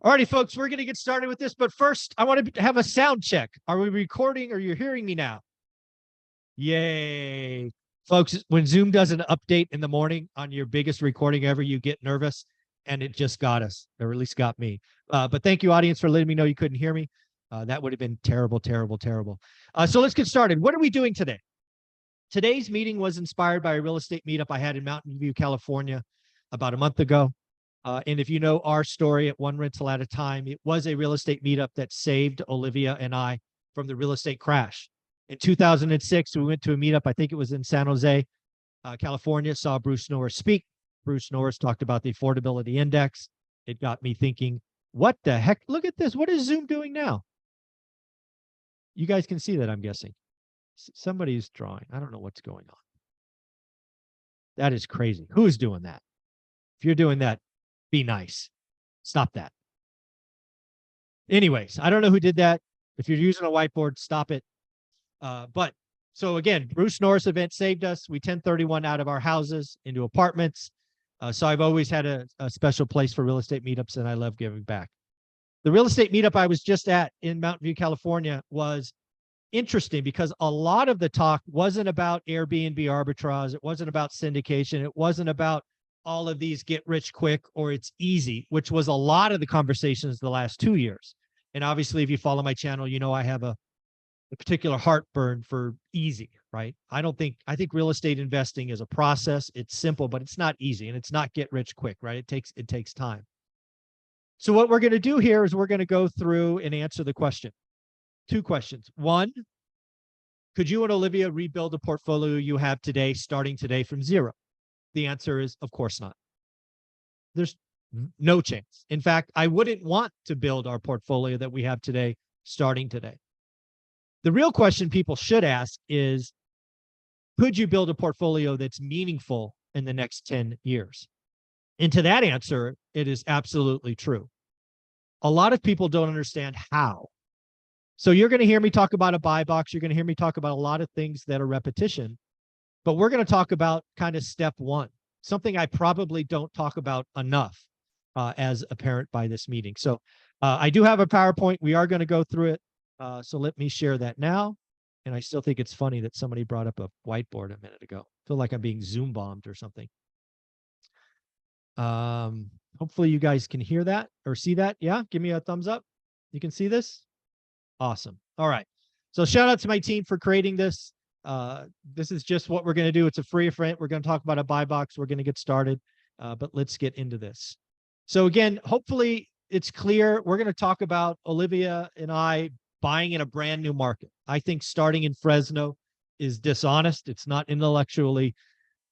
Alrighty, folks, we're going to get started with this, but first I want to have a sound check. Are we recording or you're hearing me now? Yay. Folks, when Zoom does an update in the morning on your biggest recording ever, you get nervous, and it just got us, or at least got me. But thank you, audience, for letting me know you couldn't hear me. That would have been terrible, terrible, terrible. So let's get started. What are we doing today? Today's meeting was inspired by a real estate meetup I had in Mountain View, California, about a month ago. And if you know our story at One Rental at a Time, it was a real estate meetup that saved Olivia and I from the real estate crash. In 2006, we went to a meetup, I think it was in San Jose, California, saw Bruce Norris speak. Bruce Norris talked about the affordability index. It got me thinking, what the heck? Look at this. What is Zoom doing now? You guys can see that, I'm guessing. Somebody's drawing. I don't know what's going on. That is crazy. Who is doing that? If you're doing that, be nice. Stop that. Anyways, I don't know who did that. If you're using a whiteboard, stop it. But so again, Bruce Norris event saved us. We 1031 out of our houses into apartments. So I've always had a special place for real estate meetups, and I love giving back. The real estate meetup I was just at in Mountain View, California was interesting because a lot of the talk wasn't about Airbnb arbitrage. It wasn't about syndication. It wasn't about all of these get rich quick or it's easy, which was a lot of the conversations the last 2 years. And obviously, if you follow my channel, you know I have a particular heartburn for easy, right? I think real estate investing is a process. It's simple, but it's not easy, and it's not get rich quick, right? It takes time. So what we're going to do here is we're going to go through and answer the question. 2 questions. 1, could you and Olivia rebuild a portfolio you have today, starting today from zero? The answer is, of course not. There's no chance. In fact, I wouldn't want to build our portfolio that we have today, starting today. The real question people should ask is, could you build a portfolio that's meaningful in the next 10 years? And to that answer, it is absolutely true. A lot of people don't understand how. So you're going to hear me talk about a buy box. You're going to hear me talk about a lot of things that are repetition. But we're going to talk about kind of step 1, something I probably don't talk about enough as apparent by this meeting. So I do have a PowerPoint. We are going to go through it. So let me share that now. And I still think it's funny that somebody brought up a whiteboard a minute ago. I feel like I'm being Zoom bombed or something. Hopefully you guys can hear that or see that. Yeah, give me a thumbs up. You can see this? Awesome. All right. So shout out to my team for creating this. This is just what we're going to do. It's a free event. We're going to talk about a buy box. We're going to get started, but let's get into this. So again, hopefully it's clear. We're going to talk about Olivia and I buying in a brand new market. I think starting in Fresno is dishonest. It's not intellectually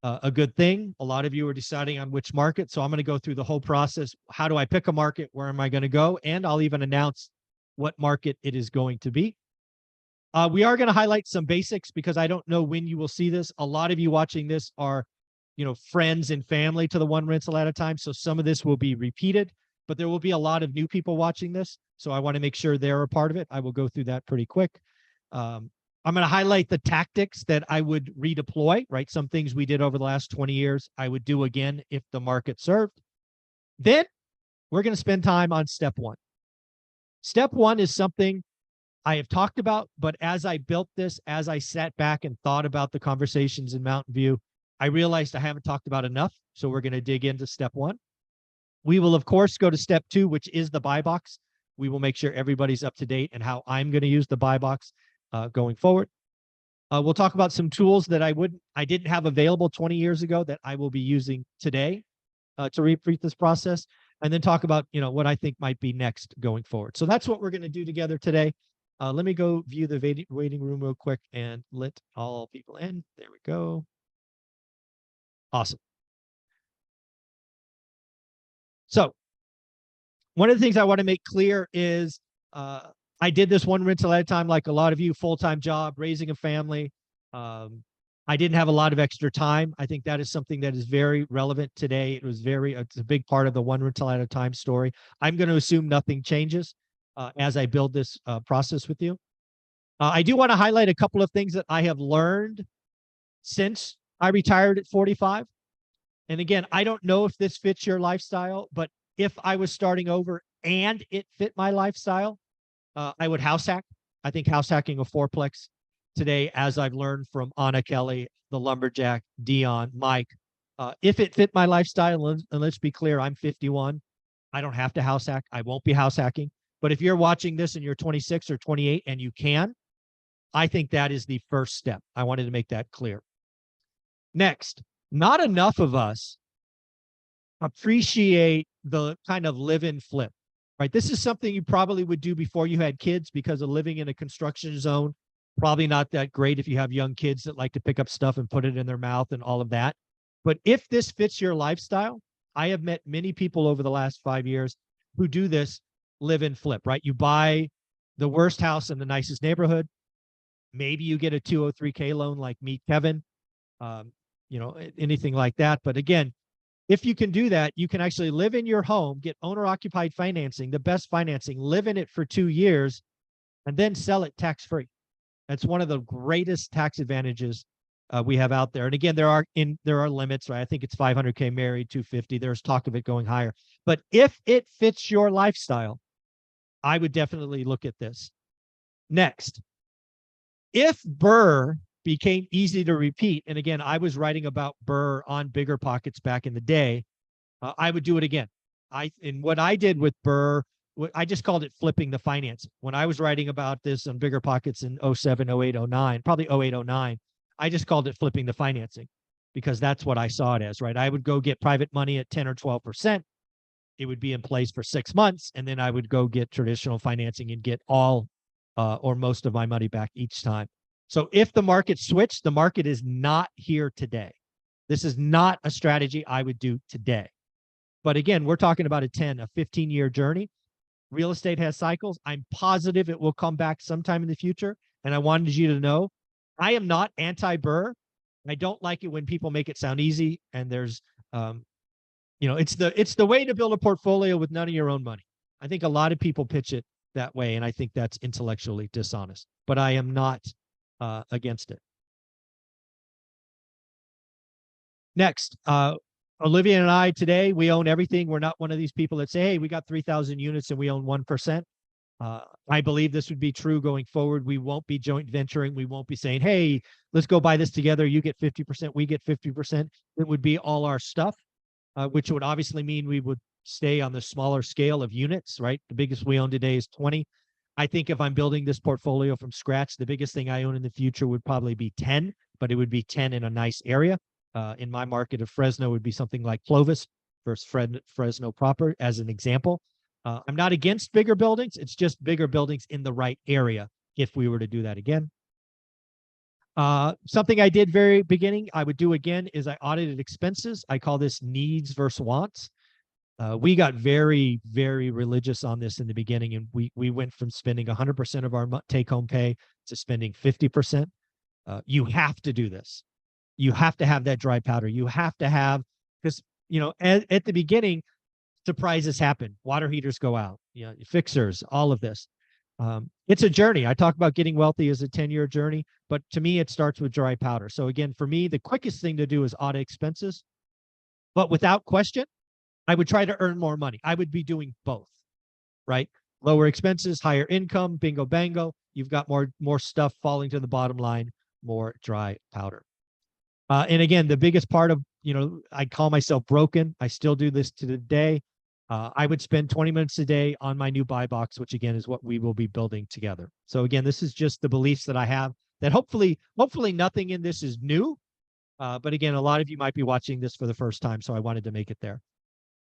a good thing. A lot of you are deciding on which market. So I'm going to go through the whole process. How do I pick a market? Where am I going to go? And I'll even announce what market it is going to be. We are going to highlight some basics because I don't know when you will see this. A lot of you watching this are, friends and family to the One Rental at a Time. So some of this will be repeated, but there will be a lot of new people watching this. So I want to make sure they're a part of it. I will go through that pretty quick. I'm going to highlight the tactics that I would redeploy, right? Some things we did over the last 20 years, I would do again if the market served. Then we're going to spend time on step 1. Step 1 is something I have talked about, but as I built this, as I sat back and thought about the conversations in Mountain View, I realized I haven't talked about enough. So we're going to dig into step 1. We will, of course, go to step 2, which is the buy box. We will make sure everybody's up to date and how I'm going to use the buy box going forward. We'll talk about some tools that I didn't have available 20 years ago that I will be using today to repeat this process, and then talk about, what I think might be next going forward. So that's what we're going to do together today. Let me go view the waiting room real quick and let all people in. There we go. Awesome. So one of the things I want to make clear is I did this One Rental at a Time, like a lot of you, full-time job, raising a family. I didn't have a lot of extra time. I think that is something that is very relevant today. It's a big part of the One Rental at a Time story. I'm going to assume nothing changes as I build this process with you. I do want to highlight a couple of things that I have learned since I retired at 45. And again, I don't know if this fits your lifestyle, but if I was starting over and it fit my lifestyle, I would house hack. I think house hacking a fourplex today, as I've learned from Anna Kelly, the lumberjack, Dion, Mike, if it fit my lifestyle, and let's be clear, I'm 51. I don't have to house hack. I won't be house hacking. But if you're watching this and you're 26 or 28 and you can, I think that is the first step. I wanted to make that clear. Next, not enough of us appreciate the kind of live and flip, right? This is something you probably would do before you had kids, because of living in a construction zone. Probably not that great if you have young kids that like to pick up stuff and put it in their mouth and all of that. But if this fits your lifestyle, I have met many people over the last 5 years who do this live and flip, right? You buy the worst house in the nicest neighborhood. Maybe you get a 203K loan like me, Kevin, anything like that. But again, if you can do that, you can actually live in your home, get owner-occupied financing, the best financing, live in it for 2 years, and then sell it tax-free. That's one of the greatest tax advantages we have out there. And again, there are limits, right? I think it's 500K married, 250. There's talk of it going higher. But if it fits your lifestyle, I would definitely look at this. Next, if Burr became easy to repeat, and again, I was writing about Burr on Bigger Pockets back in the day, I would do it again. And what I did with Burr, I just called it flipping the financing. When I was writing about this on Bigger Pockets in 07, 08, 09, probably 08, 09, I just called it flipping the financing, because that's what I saw it as, right? I would go get private money at 10 or 12%. It would be in place for 6 months, and then I would go get traditional financing and get all or most of my money back each time. So if the market switched, the market is not here today. This is not a strategy I would do today. But again, we're talking about a 15-year journey. Real estate has cycles. I'm positive it will come back sometime in the future. And I wanted you to know, I am not anti-Burr. I don't like it when people make it sound easy. And there's, it's the way to build a portfolio with none of your own money. I think a lot of people pitch it that way, and I think that's intellectually dishonest. But I am not against it. Next, Olivia and I today, we own everything. We're not one of these people that say, hey, we got 3,000 units and we own 1%. I believe this would be true going forward. We won't be joint venturing. We won't be saying, hey, let's go buy this together. You get 50%, we get 50%. It would be all our stuff, which would obviously mean we would stay on the smaller scale of units, right? The biggest we own today is 20. I think if I'm building this portfolio from scratch, the biggest thing I own in the future would probably be 10, but it would be 10 in a nice area. In my market of Fresno would be something like Clovis versus Fresno proper, as an example. I'm not against bigger buildings. It's just bigger buildings in the right area if we were to do that again. Something I did very beginning, I would do again, is I audited expenses. I call this needs versus wants. We got very, very religious on this in the beginning, and we went from spending 100% of our take-home pay to spending 50%. You have to do this. You have to have that dry powder. You have to have, because, at the beginning, surprises happen. Water heaters go out, fixers, all of this. It's a journey. I talk about getting wealthy as a 10-year journey, but to me, it starts with dry powder. So again, for me, the quickest thing to do is audit expenses, but without question, I would try to earn more money. I would be doing both, right? Lower expenses, higher income, bingo, bango. You've got more stuff falling to the bottom line, more dry powder. And again, the biggest part of, I call myself broken. I still do this to today. I would spend 20 minutes a day on my new buy box, which again is what we will be building together. So again, this is just the beliefs that I have, that hopefully nothing in this is new. But again, a lot of you might be watching this for the first time, so I wanted to make it there.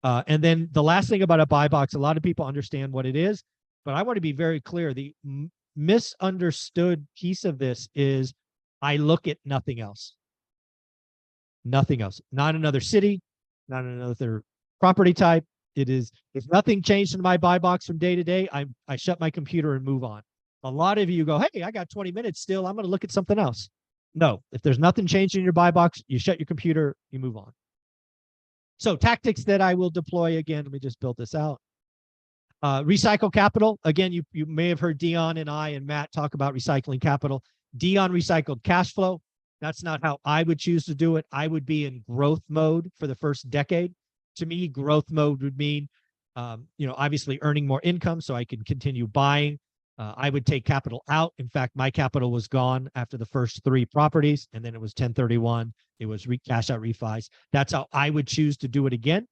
And then the last thing about a buy box, a lot of people understand what it is, but I want to be very clear. The misunderstood piece of this is I look at nothing else. Nothing else. Not another city, not another property type. It is, if nothing changed in my buy box from day to day, I shut my computer and move on. A lot of you go, hey, I got 20 minutes still. I'm going to look at something else. No, if there's nothing changed in your buy box, you shut your computer, you move on. So tactics that I will deploy, again, let me just build this out. Recycle capital. Again, you may have heard Dion and I and Matt talk about recycling capital. Dion recycled cash flow. That's not how I would choose to do it. I would be in growth mode for the first decade. To me, growth mode would mean Obviously earning more income so I can continue buying. I would take capital out. In fact, my capital was gone after the first 3 properties, and then it was 1031. It was cash out refis. That's how I would choose to do it again.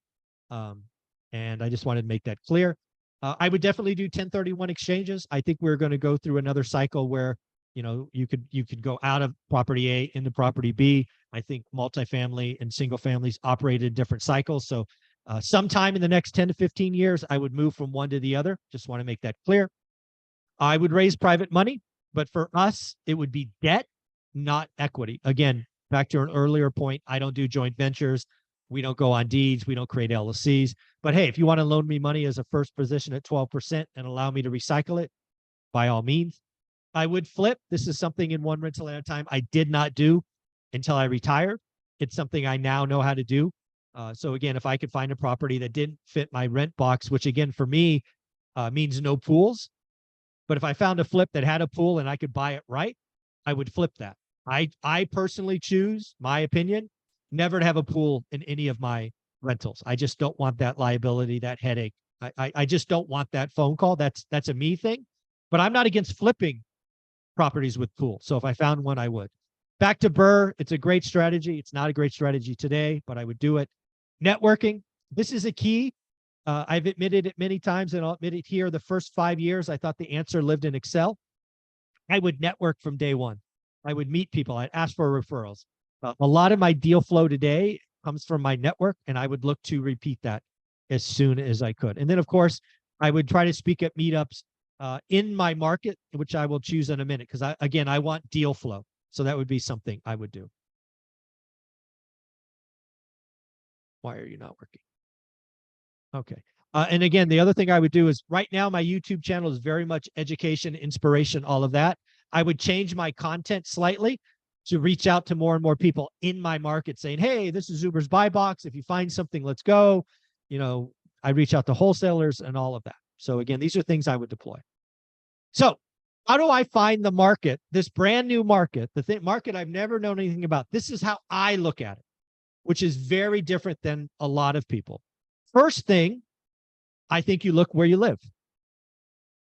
And I just wanted to make that clear. I would definitely do 1031 exchanges. I think we're going to go through another cycle where, you could go out of property A into property B. I think multifamily and single families operate in different cycles. So sometime in the next 10 to 15 years, I would move from one to the other. Just want to make that clear. I would raise private money, but for us, it would be debt, not equity. Again, back to an earlier point, I don't do joint ventures. We don't go on deeds. We don't create LLCs. But hey, if you want to loan me money as a first position at 12% and allow me to recycle it, by all means. I would flip. This is something in one rental at a time I did not do until I retired. It's something I now know how to do. So again, if I could find a property that didn't fit my rent box, which again, for me, means no pools. But if I found a flip that had a pool and I could buy it right, I would flip that. I personally choose, my opinion, never to have a pool in any of my rentals. I just don't want that liability, that headache. I just don't want that phone call. That's a me thing. But I'm not against flipping properties with pool. So if I found one, I would. Back to Burr, it's a great strategy. It's not a great strategy today, but I would do it. Networking, this is a key. I've admitted it many times, and I'll admit it here. The first 5 years, I thought the answer lived in Excel. I would network from day one. I would meet people. I'd ask for referrals. A lot of my deal flow today comes from my network, and I would look to repeat that as soon as I could. And then, of course, I would try to speak at meetups in my market, which I will choose in a minute, because I want deal flow. So that would be something I would do. Why are you not working? Okay. And again, the other thing I would do is right now, my YouTube channel is very much education, inspiration, all of that. I would change my content slightly to reach out to more and more people in my market saying, hey, this is Uber's buy box. If you find something, let's go. I reach out to wholesalers and all of that. So again, these are things I would deploy. So how do I find the market, this brand new market, the market I've never known anything about? This is how I look at it, which is very different than a lot of people. First thing, I think you look where you live.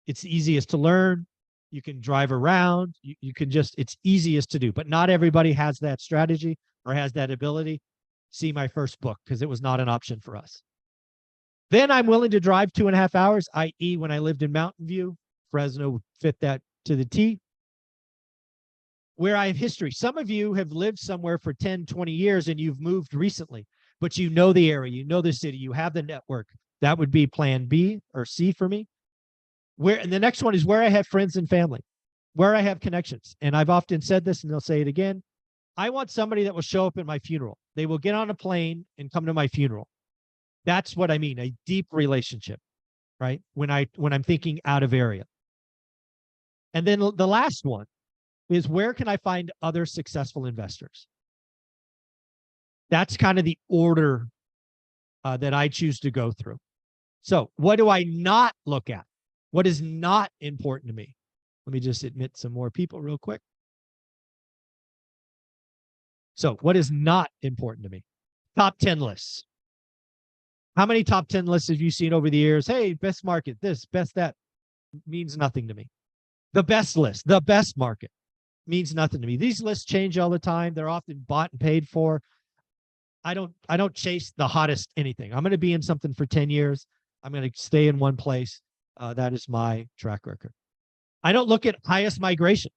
It's easiest to learn. You can drive around. You can just, it's easiest to do, but not everybody has that strategy or has that ability. See my first book, because it was not an option for us. Then I'm willing to drive 2.5 hours, i.e. when I lived in Mountain View, Fresno fit that to the T. Where I have history. Some of you have lived somewhere for 10, 20 years and you've moved recently, but you know the area, you know the city, you have the network. That would be plan B or C for me. And the next one is where I have friends and family, where I have connections. And I've often said this, and they'll say it again. I want somebody that will show up at my funeral. They will get on a plane and come to my funeral. That's what I mean, a deep relationship, right? When I'm thinking out of area. And then the last one is where can I find other successful investors? That's kind of the order that I choose to go through. So what do I not look at? What is not important to me? Let me just admit some more people real quick. So what is not important to me? Top 10 lists. How many top 10 lists have you seen over the years? Hey, best market, this, best that. Means nothing to me. The best list, the best market means nothing to me. These lists change all the time. They're often bought and paid for. I don't chase the hottest anything. I'm going to be in something for 10 years. I'm going to stay in one place. That is my track record. I don't look at highest migration.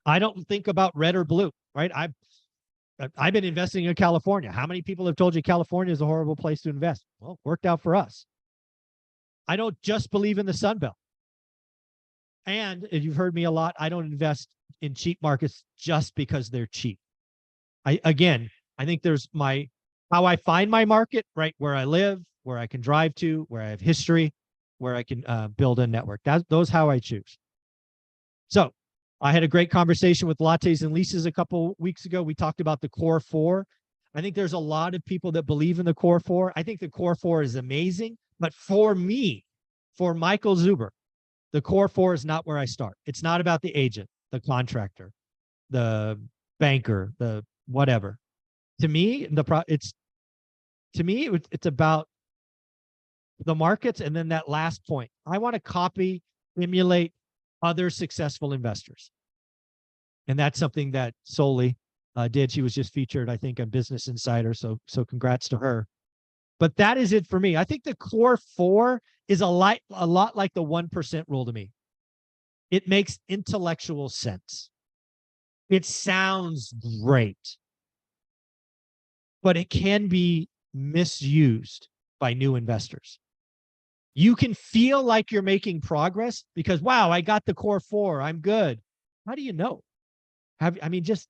I don't think about red or blue, right? I've been investing in California. How many people have told you California is a horrible place to invest? Well, it worked out for us. I don't just believe in the Sun Belt. And if you've heard me a lot, I don't invest in cheap markets just because they're cheap. I think there's how I find my market, right? Where I live, where I can drive to, where I have history, where I can build a network. Those how I choose. So I had a great conversation with Lattes and Leases a couple weeks ago. We talked about the core 4. I think there's a lot of people that believe in the core 4. I think the core 4 is amazing, but for me, for Michael Zuber, the core 4 is not where I start. It's not about the agent, the contractor, the banker, the whatever. To me, it's about the markets. And then that last point, I want to copy, emulate other successful investors. And that's something that Soli did. She was just featured, I think, on Business Insider. So congrats to her. But that is it for me. I think the core 4 is a lot like the 1% rule to me. It makes intellectual sense. It sounds great, but it can be misused by new investors. You can feel like you're making progress because, wow, I got the core 4. I'm good. How do you know? Just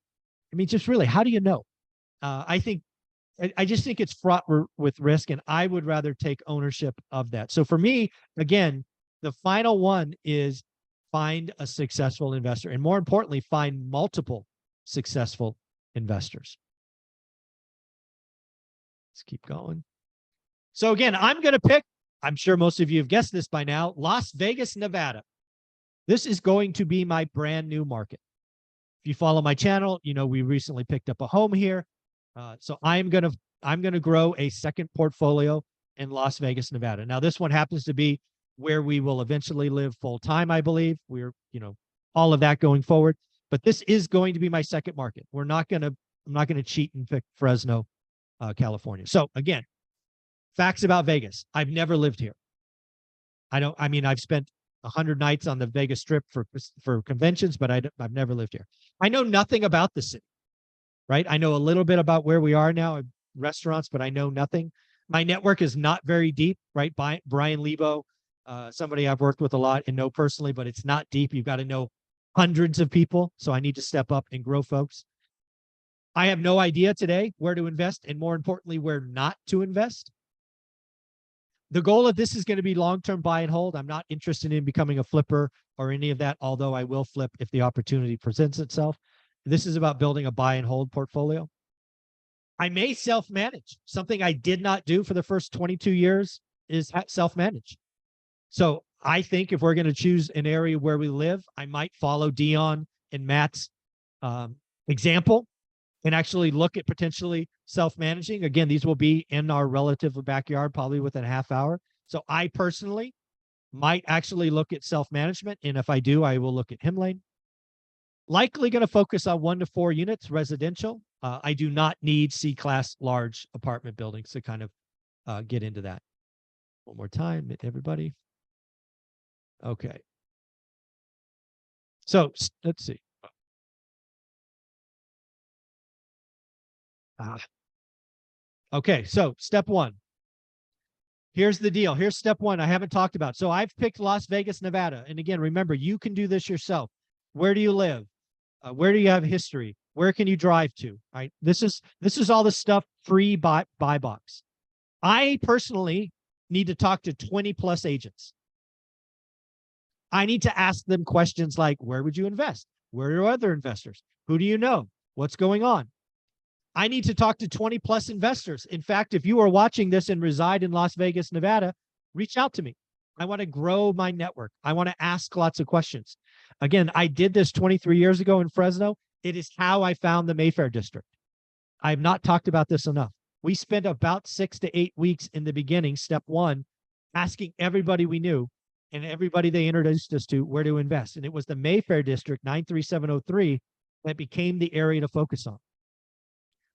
really, how do you know? I just think it's fraught with risk, and I would rather take ownership of that. So for me, again, the final one is find a successful investor, and more importantly, find multiple successful investors. Let's keep going. So again, I'm going to pick, I'm sure most of you have guessed this by now, Las Vegas, Nevada. This is going to be my brand new market. If you follow my channel, you know we recently picked up a home here. So I'm gonna grow a second portfolio in Las Vegas, Nevada. Now this one happens to be where we will eventually live full time, I believe. We're, all of that going forward. But this is going to be my second market. I'm not gonna cheat and pick Fresno, California. So again, facts about Vegas. I've never lived here. I've spent 100 nights on the Vegas Strip for conventions, but I've never lived here. I know nothing about the city, right? I know a little bit about where we are now, restaurants, but I know nothing. My network is not very deep, right? Brian Lebo, somebody I've worked with a lot and know personally, but it's not deep. You've got to know hundreds of people. So I need to step up and grow folks. I have no idea today where to invest, and more importantly, where not to invest. The goal of this is going to be long-term buy and hold. I'm not interested in becoming a flipper or any of that, although I will flip if the opportunity presents itself. This is about building a buy and hold portfolio. I may self-manage. Something I did not do for the first 22 years is self-manage. So I think if we're going to choose an area where we live, I might follow Dion and Matt's example and actually look at potentially self-managing. Again, these will be in our relative backyard, probably within a half hour. So I personally might actually look at self-management. And if I do, I will look at Himlane. Likely going to focus on 1 to 4 units residential. I do not need C-class large apartment buildings to kind of get into that. One more time, everybody. Okay. So let's see. Okay, so step 1. Here's the deal. Here's step 1 I haven't talked about. So I've picked Las Vegas, Nevada. And again, remember, you can do this yourself. Where do you live? Where do you have history? Where can you drive to? Right. This is all the stuff free buy box. I personally need to talk to 20 plus agents. I need to ask them questions like, where would you invest? Where are other investors? Who do you know? What's going on? I need to talk to 20 plus investors. In fact, if you are watching this and reside in Las Vegas, Nevada, reach out to me. I want to grow my network. I want to ask lots of questions. Again, I did this 23 years ago in Fresno. It is how I found the Mayfair district. I have not talked about this enough. We spent about 6 to 8 weeks in the beginning, step 1, asking everybody we knew and everybody they introduced us to where to invest. And it was the Mayfair district, 93703, that became the area to focus on.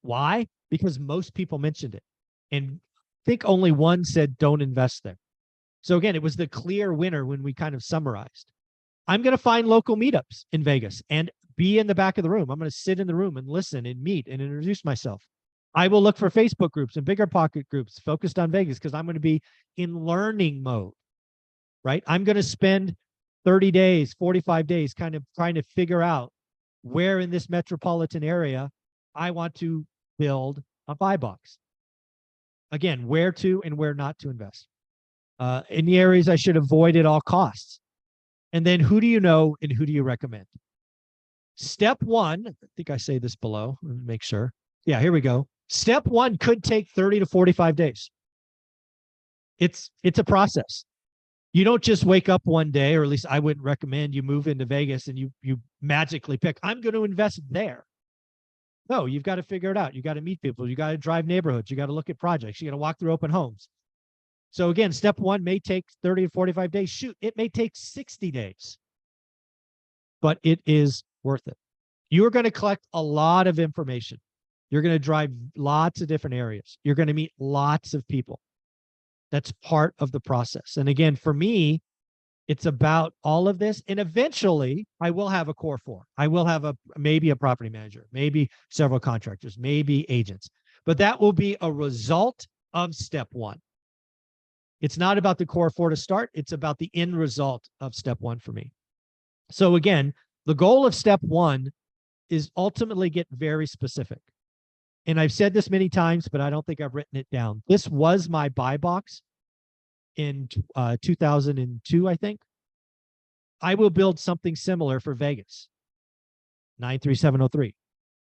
Why? Because most people mentioned it. And I think only one said, don't invest there. So again, it was the clear winner when we kind of summarized. I'm going to find local meetups in Vegas and be in the back of the room. I'm going to sit in the room and listen and meet and introduce myself. I will look for Facebook groups and bigger pocket groups focused on Vegas because I'm going to be in learning mode, right? I'm going to spend 30 days, 45 days kind of trying to figure out where in this metropolitan area I want to build a buy box. Again, where to and where not to invest. In the areas I should avoid at all costs. And then who do you know and who do you recommend? Step 1, I think I say this below. Let me make sure. Yeah, here we go. Step 1 could take 30 to 45 days. It's a process. You don't just wake up one day, or at least I wouldn't recommend you move into Vegas and you magically pick, I'm going to invest there. No, you've got to figure it out. You got to meet people. You got to drive neighborhoods. You got to look at projects. You got to walk through open homes. So again, step one may take 30 to 45 days. Shoot, it may take 60 days, but it is worth it. You're going to collect a lot of information. You're going to drive lots of different areas. You're going to meet lots of people. That's part of the process. And again, for me, it's about all of this. And eventually I will have a core four. I will have maybe a property manager, maybe several contractors, maybe agents, but that will be a result of step one. It's not about the core four to start. It's about the end result of step one for me. So again, the goal of step one is ultimately get very specific. And I've said this many times, but I don't think I've written it down. This was my buy box in 2002, I think. I will build something similar for Vegas. 93703,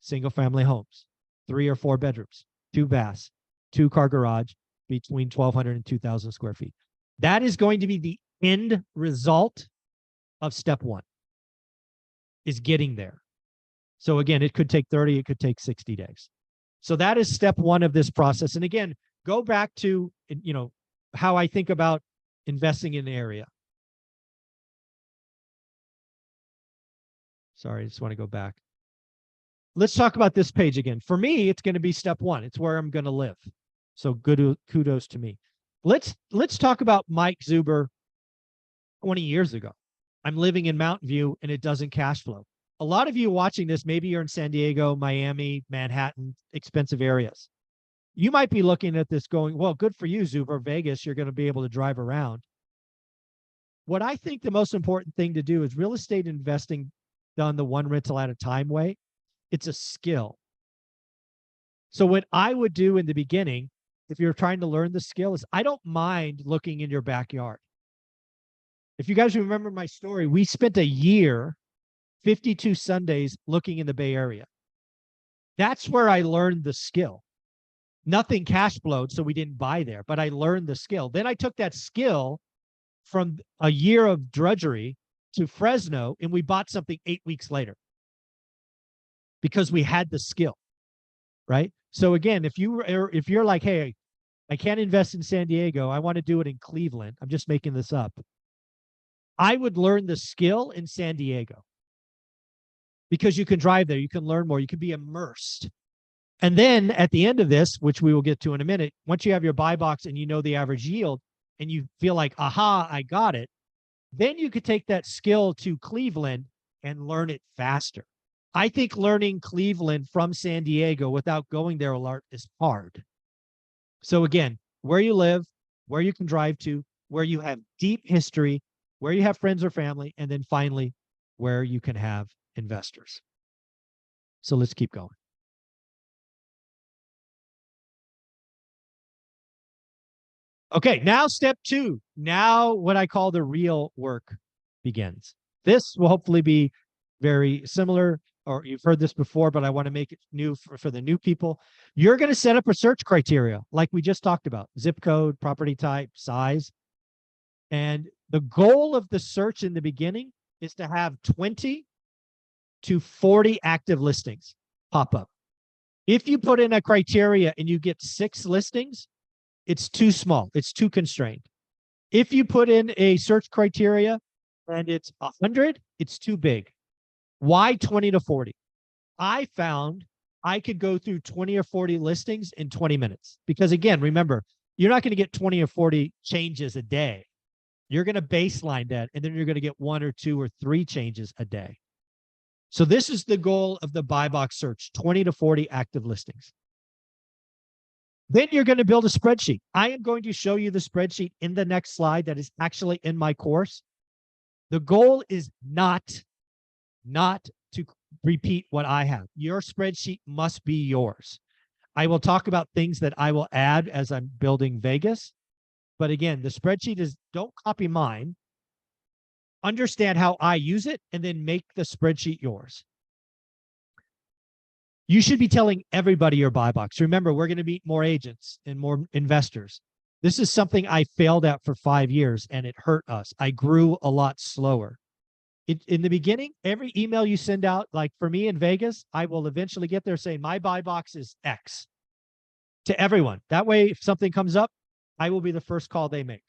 single family homes, 3 or 4 bedrooms, 2 baths, 2-car garage between 1,200 and 2,000 square feet. That is going to be the end result of step one, is getting there. So again, it could take 30, it could take 60 days. So that is step one of this process. And again, go back to, how I think about investing in an area. Sorry, I just want to go back. Let's talk about this page again. For me, it's going to be step one. It's where I'm going to live. So good, kudos to me. Let's talk about Mike Zuber 20 years ago. I'm living in Mountain View and it doesn't cash flow. A lot of you watching this, maybe you're in San Diego, Miami, Manhattan, expensive areas. You might be looking at this going, well, good for you, Zuber. Vegas, you're going to be able to drive around. What I think the most important thing to do is real estate investing done the one rental at a time way. It's a skill. So what I would do in the beginning, if you're trying to learn the skill, is I don't mind looking in your backyard. If you guys remember my story, we spent a year, 52 Sundays looking in the Bay Area. That's where I learned the skill. Nothing cash flowed, so we didn't buy there, but I learned the skill. Then I took that skill from a year of drudgery to Fresno, and we bought something 8 weeks later because we had the skill, right? So again, if you're like, hey, I can't invest in San Diego, I want to do it in Cleveland, I'm just making this up, I would learn the skill in San Diego because you can drive there, you can learn more, you can be immersed. And then at the end of this, which we will get to in a minute, once you have your buy box and you know the average yield and you feel like, aha, I got it, then you could take that skill to Cleveland and learn it faster. I think learning Cleveland from San Diego without going there a lot is hard. So again, where you live, where you can drive to, where you have deep history, where you have friends or family, and then finally, where you can have investors. So let's keep going. Okay, now step two. Now what I call the real work begins. This will hopefully be very similar, or you've heard this before, but I want to make it new for the new people. You're going to set up a search criteria like we just talked about: zip code, property type, size. And the goal of the search in the beginning is to have 20 to 40 active listings pop up. If you put in a criteria and you get 6 listings, it's too small. It's too constrained. If you put in a search criteria and it's 100, it's too big. Why 20 to 40? I found I could go through 20 or 40 listings in 20 minutes. Because again, remember, you're not going to get 20 or 40 changes a day. You're going to baseline that, and then you're going to get 1 or 2 or 3 changes a day. So this is the goal of the buy box search, 20 to 40 active listings. Then you're going to build a spreadsheet. I am going to show you the spreadsheet in the next slide that is actually in my course. The goal is not to repeat what I have. Your spreadsheet must be yours. I will talk about things that I will add as I'm building Vegas. But again, the spreadsheet is, don't copy mine. Understand how I use it and then make the spreadsheet yours. You should be telling everybody your buy box. Remember, we're going to meet more agents and more investors. This is something I failed at for 5 years and it hurt us. I grew a lot slower. In the beginning, every email you send out, like for me in Vegas, I will eventually get there saying my buy box is X to everyone. That way, if something comes up, I will be the first call they make.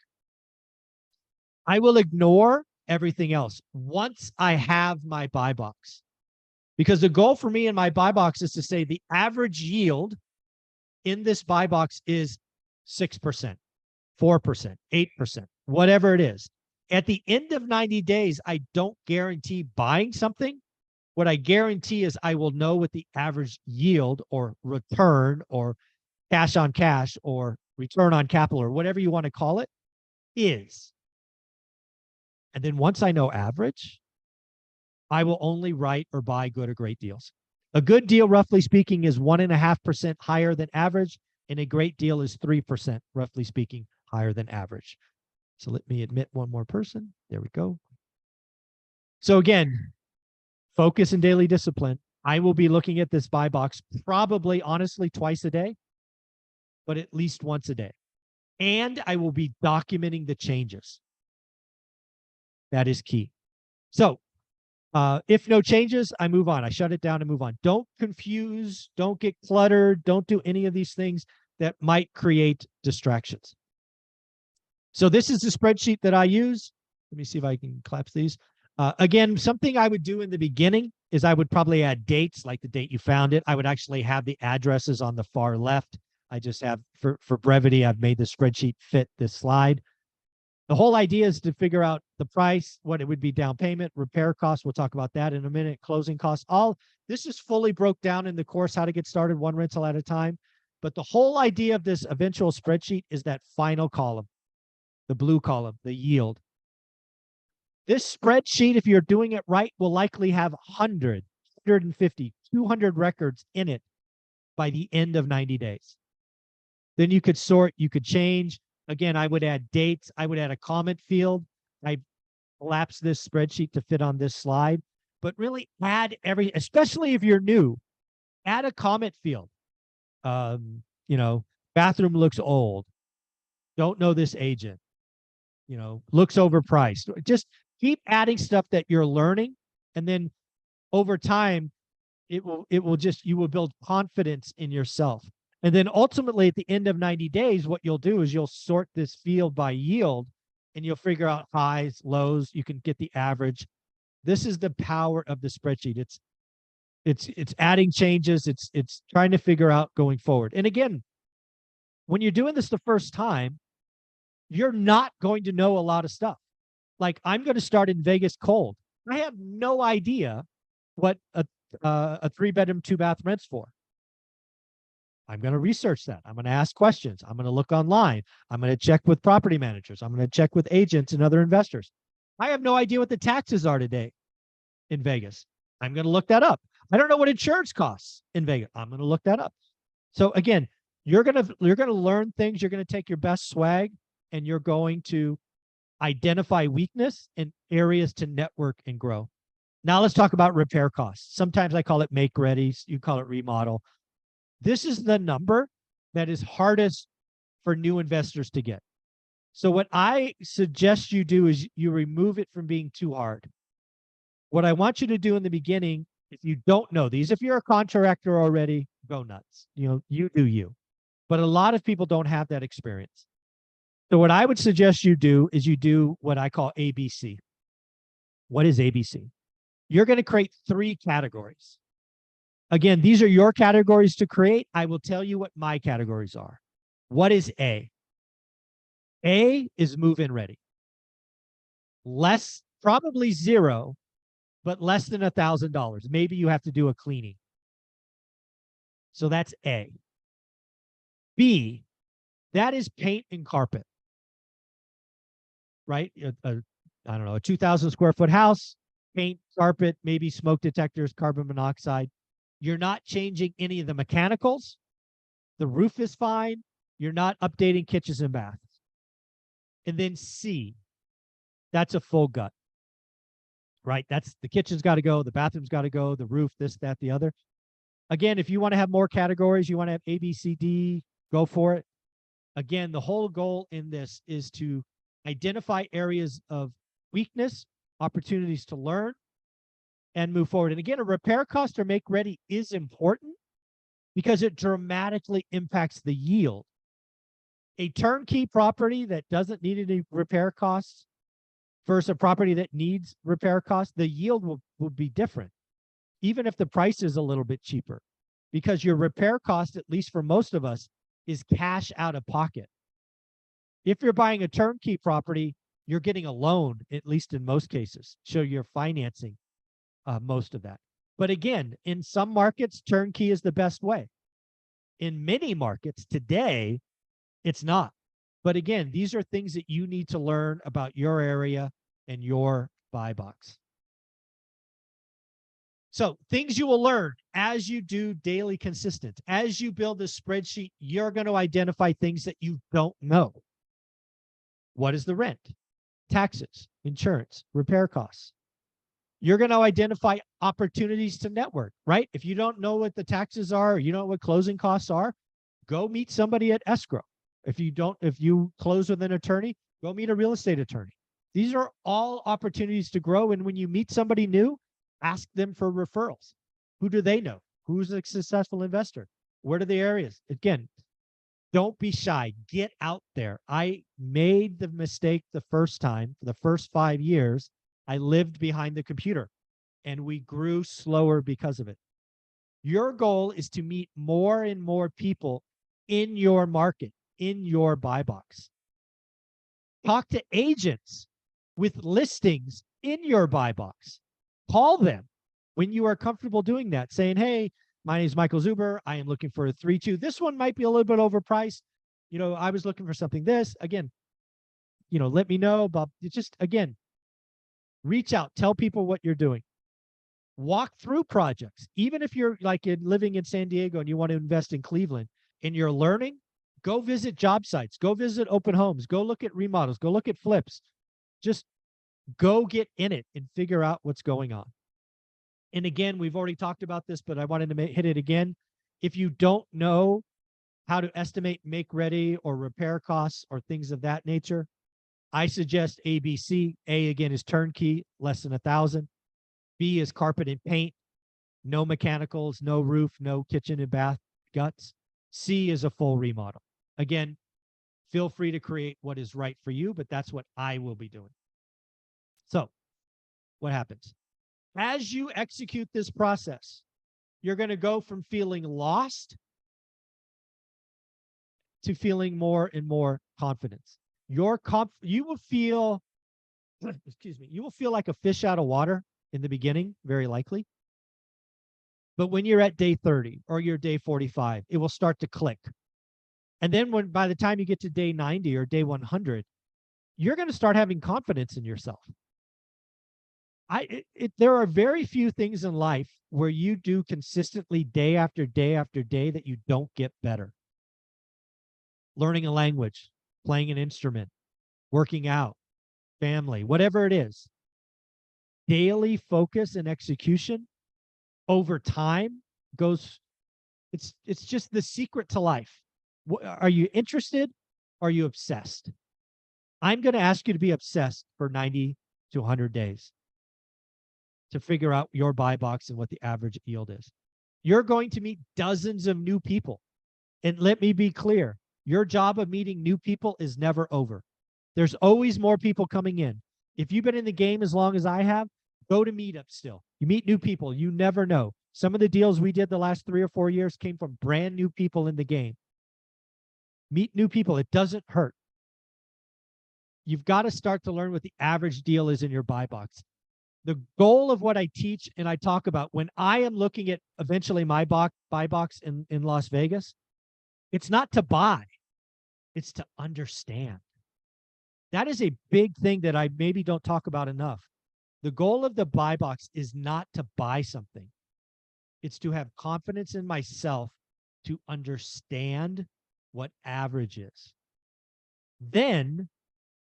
I will ignore everything else once I have my buy box. Because the goal for me in my buy box is to say the average yield in this buy box is 6%, 4%, 8%, whatever it is. At the end of 90 days, I don't guarantee buying something. What I guarantee is I will know what the average yield or return or cash on cash or return on capital or whatever you want to call it is. And then once I know average, I will only write or buy good or great deals. A good deal, roughly speaking, is 1.5% higher than average, and a great deal is 3%, roughly speaking, higher than average. So let me admit one more person. There we go. So again, focus and daily discipline. I will be looking at this buy box probably, honestly, twice a day, but at least once a day. And I will be documenting the changes. That is key. So if no changes, I move on. I shut it down and move on. Don't confuse, don't get cluttered, don't do any of these things that might create distractions. So this is the spreadsheet that I use. Let me see if I can collapse these. Again, something I would do in the beginning is I would probably add dates, like the date you found it. I would actually have the addresses on the far left. I just have, for brevity, I've made the spreadsheet fit this slide. The whole idea is to figure out the price, what it would be down payment, repair costs. We'll talk about that in a minute. Closing costs. All this is fully broke down in the course, how to get started one rental at a time. But the whole idea of this eventual spreadsheet is that final column, the blue column, the yield. This spreadsheet, if you're doing it right, will likely have 100, 150, 200 records in it by the end of 90 days. Then you could sort, you could change. Again, I would add dates. I would add a comment field. I collapsed this spreadsheet to fit on this slide, but really add especially if you're new, add a comment field. You know, bathroom looks old. Don't know this agent. You know, looks overpriced. Just keep adding stuff that you're learning, and then over time, you will build confidence in yourself. And then ultimately at the end of 90 days, what you'll do is you'll sort this field by yield, and you'll figure out highs, lows. You can get the average. This is the power of the spreadsheet. It's adding changes. It's trying to figure out going forward. And again, when you're doing this the first time, you're not going to know a lot of stuff. Like, I'm going to start in Vegas cold. I have no idea what a 3-bedroom, 2-bath rent's for. I'm going to research that. I'm going to ask questions. I'm going to look online. I'm going to check with property managers. I'm going to check with agents and other investors. I have no idea what the taxes are today in Vegas. I'm going to look that up. I don't know what insurance costs in Vegas. I'm going to look that up. So again, you're going to learn things. You're going to take your best swag, and you're going to identify weakness and areas to network and grow. Now let's talk about repair costs. Sometimes I call it make ready. You call it remodel. This is the number that is hardest for new investors to get. So what I suggest you do is you remove it from being too hard. What I want you to do in the beginning, if you don't know these, if you're a contractor already, go nuts. You know, you do you. But a lot of people don't have that experience. So what I would suggest you do is you do what I call ABC. What is ABC? You're going to create 3 categories. Again, these are your categories to create. I will tell you what my categories are. What is A? A is move-in ready. Less, probably 0, but less than $1,000. Maybe you have to do a cleaning. So that's A. B, that is paint and carpet. Right? I don't know, a 2,000 square foot house, paint, carpet, maybe smoke detectors, carbon monoxide. You're not changing any of the mechanicals. The roof is fine. You're not updating kitchens and baths. And then C, that's a full gut. Right? That's the kitchen's got to go, the bathroom's got to go, the roof, this, that, the other. Again, if you want to have more categories, you want to have A, B, C, D, go for it. Again, the whole goal in this is to identify areas of weakness, opportunities to learn, and move forward. And again, a repair cost or make ready is important because it dramatically impacts the yield. A turnkey property that doesn't need any repair costs versus a property that needs repair costs, the yield will be different, even if the price is a little bit cheaper, because your repair cost, at least for most of us, is cash out of pocket. If you're buying a turnkey property, you're getting a loan, at least in most cases, so you're financing most of that. But again, in some markets, turnkey is the best way. In many markets today, it's not. But again, these are things that you need to learn about your area and your buy box. So things you will learn as you do daily consistent. As you build this spreadsheet, you're going to identify things that you don't know. What is the rent? Taxes, insurance, repair costs. You're going to identify opportunities to network, right? If you don't know what the taxes are, or you don't know what closing costs are, go meet somebody at escrow. If you close with an attorney, go meet a real estate attorney. These are all opportunities to grow. And when you meet somebody new, ask them for referrals. Who do they know? Who's a successful investor? What are the areas? Again, don't be shy. Get out there. I made the mistake the first time. For the first 5 years, I lived behind the computer, and we grew slower because of it. Your goal is to meet more and more people in your market, in your buy box. Talk to agents with listings in your buy box. Call them when you are comfortable doing that, saying, hey, my name is Michael Zuber. I am looking for a 3-2. This one might be a little bit overpriced. I was looking for something this. Again, let me know about it. Just, again, reach out. Tell people what you're doing. Walk through projects. Even if you're like living in San Diego and you want to invest in Cleveland and you're learning, go visit job sites. Go visit open homes. Go look at remodels. Go look at flips. Just go get in it and figure out what's going on. And again, we've already talked about this, but I wanted to hit it again. If you don't know how to estimate make ready or repair costs or things of that nature, I suggest ABC. A, again, is turnkey, less than $1,000. B is carpet and paint, no mechanicals, no roof, no kitchen and bath guts. C is a full remodel. Again, feel free to create what is right for you, but that's what I will be doing. So what happens? As you execute this process, you're going to go from feeling lost to feeling more and more confidence. You will feel, excuse me, you will feel like a fish out of water in the beginning, very likely. But when you're at day 30 or you're day 45, it will start to click. And then by the time you get to day 90 or day 100, you're going to start having confidence in yourself. There are very few things in life where you do consistently day after day after day that you don't get better. Learning a language, playing an instrument, working out, family, whatever it is. Daily focus and execution over time it's just the secret to life. Are you interested? Or are you obsessed? I'm going to ask you to be obsessed for 90 to 100 days to figure out your buy box and what the average yield is. You're going to meet dozens of new people. And let me be clear, your job of meeting new people is never over. There's always more people coming in. If you've been in the game as long as I have, go to meetups still. You meet new people. You never know. Some of the deals we did the last 3 or 4 years came from brand new people in the game. Meet new people. It doesn't hurt. You've got to start to learn what the average deal is in your buy box. The goal of what I teach and I talk about when I am looking at eventually my buy box in Las Vegas, it's not to buy, it's to understand. That is a big thing that I maybe don't talk about enough. The goal of the buy box is not to buy something. It's to have confidence in myself to understand what average is. Then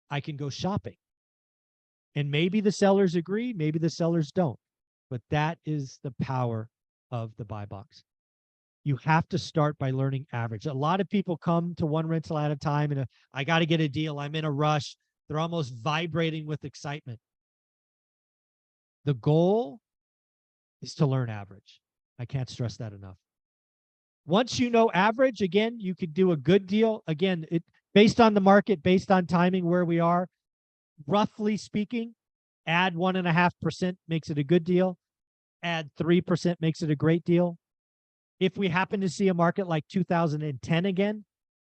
I can go shopping. And maybe the sellers agree, maybe the sellers don't. But that is the power of the buy box. You have to start by learning average. A lot of people come to one rental at a time and I got to get a deal. I'm in a rush. They're almost vibrating with excitement. The goal is to learn average. I can't stress that enough. Once you know average, again, you could do a good deal. Again, Based on the market, based on timing, where we are, roughly speaking, add 1.5% makes it a good deal. Add 3% makes it a great deal. If we happen to see a market like 2010 again,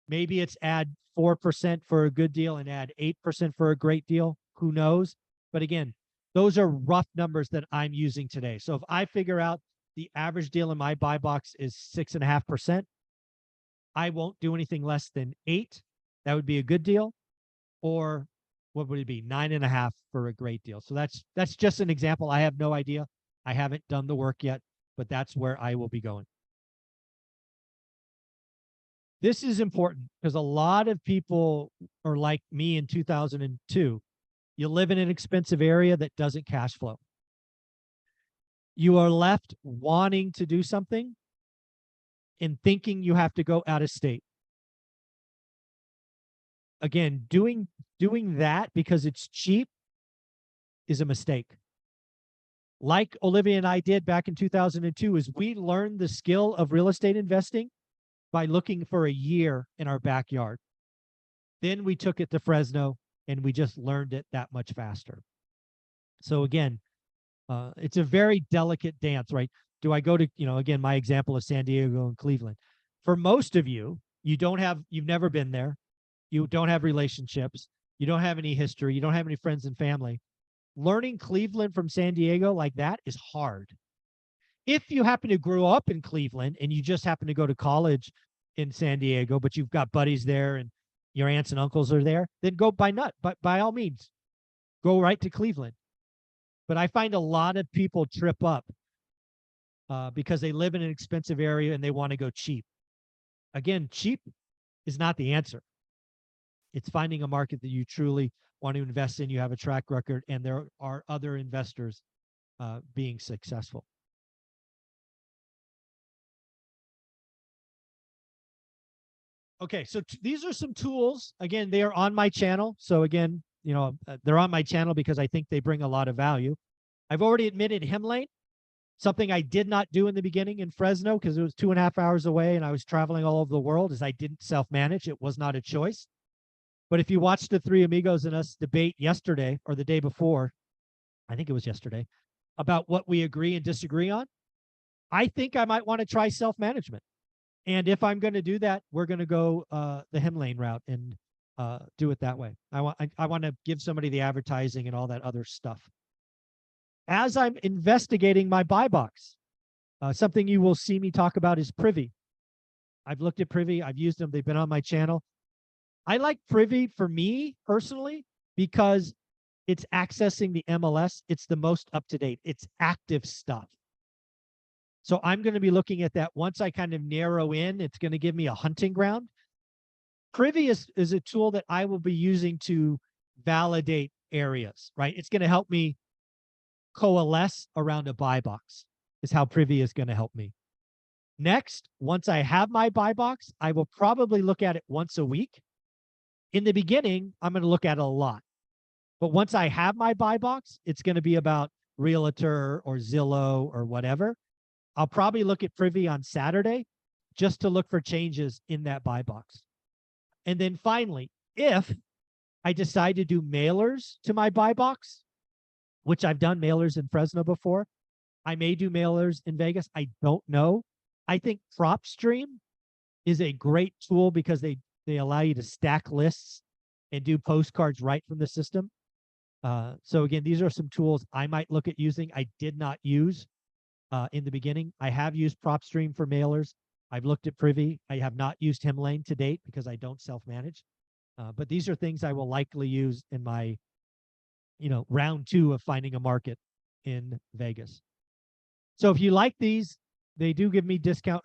maybe it's add 4% for a good deal and add 8% for a great deal. Who knows? But again, those are rough numbers that I'm using today. So if I figure out the average deal in my buy box is 6.5%, I won't do anything less than 8. That would be a good deal. Or what would it be? 9.5 for a great deal. So that's just an example. I have no idea. I haven't done the work yet, but that's where I will be going. This is important because a lot of people are like me in 2002. You live in an expensive area that doesn't cash flow. You are left wanting to do something and thinking you have to go out of state. Again, doing that because it's cheap is a mistake. Like Olivia and I did back in 2002, is we learned the skill of real estate investing by looking for a year in our backyard. Then we took it to Fresno and we just learned it that much faster. So again, it's a very delicate dance, right? Do I go to, again, my example of San Diego and Cleveland. For most of you, you've never been there. You don't have relationships. You don't have any history. You don't have any friends and family. Learning Cleveland from San Diego like that is hard. If you happen to grow up in Cleveland and you just happen to go to college in San Diego, but you've got buddies there and your aunts and uncles are there, then go by all means, go right to Cleveland. But I find a lot of people trip up because they live in an expensive area and they want to go cheap. Again, cheap is not the answer. It's finding a market that you truly want to invest in, you have a track record, and there are other investors being successful. Okay, so these are some tools. Again, they are on my channel. So again, they're on my channel because I think they bring a lot of value. I've already admitted Hemlane, something I did not do in the beginning in Fresno because it was 2.5 hours away and I was traveling all over the world, as I didn't self-manage. It was not a choice. But if you watched the Three Amigos and us debate yesterday or the day before, I think it was yesterday, about what we agree and disagree on, I think I might want to try self-management. And if I'm going to do that, we're going to go the Hemlane route and do it that way. I want to give somebody the advertising and all that other stuff. As I'm investigating my buy box, something you will see me talk about is Privy. I've looked at Privy. I've used them. They've been on my channel. I like Privy for me personally because it's accessing the MLS. It's the most up-to-date. It's active stuff. So I'm going to be looking at that. Once I kind of narrow in, it's going to give me a hunting ground. Privy is a tool that I will be using to validate areas, right? It's going to help me coalesce around a buy box, is how Privy is going to help me. Next, once I have my buy box, I will probably look at it once a week. In the beginning, I'm going to look at it a lot. But once I have my buy box, it's going to be about Realtor or Zillow or whatever. I'll probably look at Privy on Saturday just to look for changes in that buy box. And then finally, if I decide to do mailers to my buy box, which I've done mailers in Fresno before, I may do mailers in Vegas. I don't know. I think PropStream is a great tool because they allow you to stack lists and do postcards right from the system. So again, these are some tools I might look at using. I did not use in the beginning. I have used PropStream for mailers. I've looked at Privy. I have not used Hemlane to date because I don't self-manage. But these are things I will likely use in my, round 2 of finding a market in Vegas. So if you like these, they do give me discount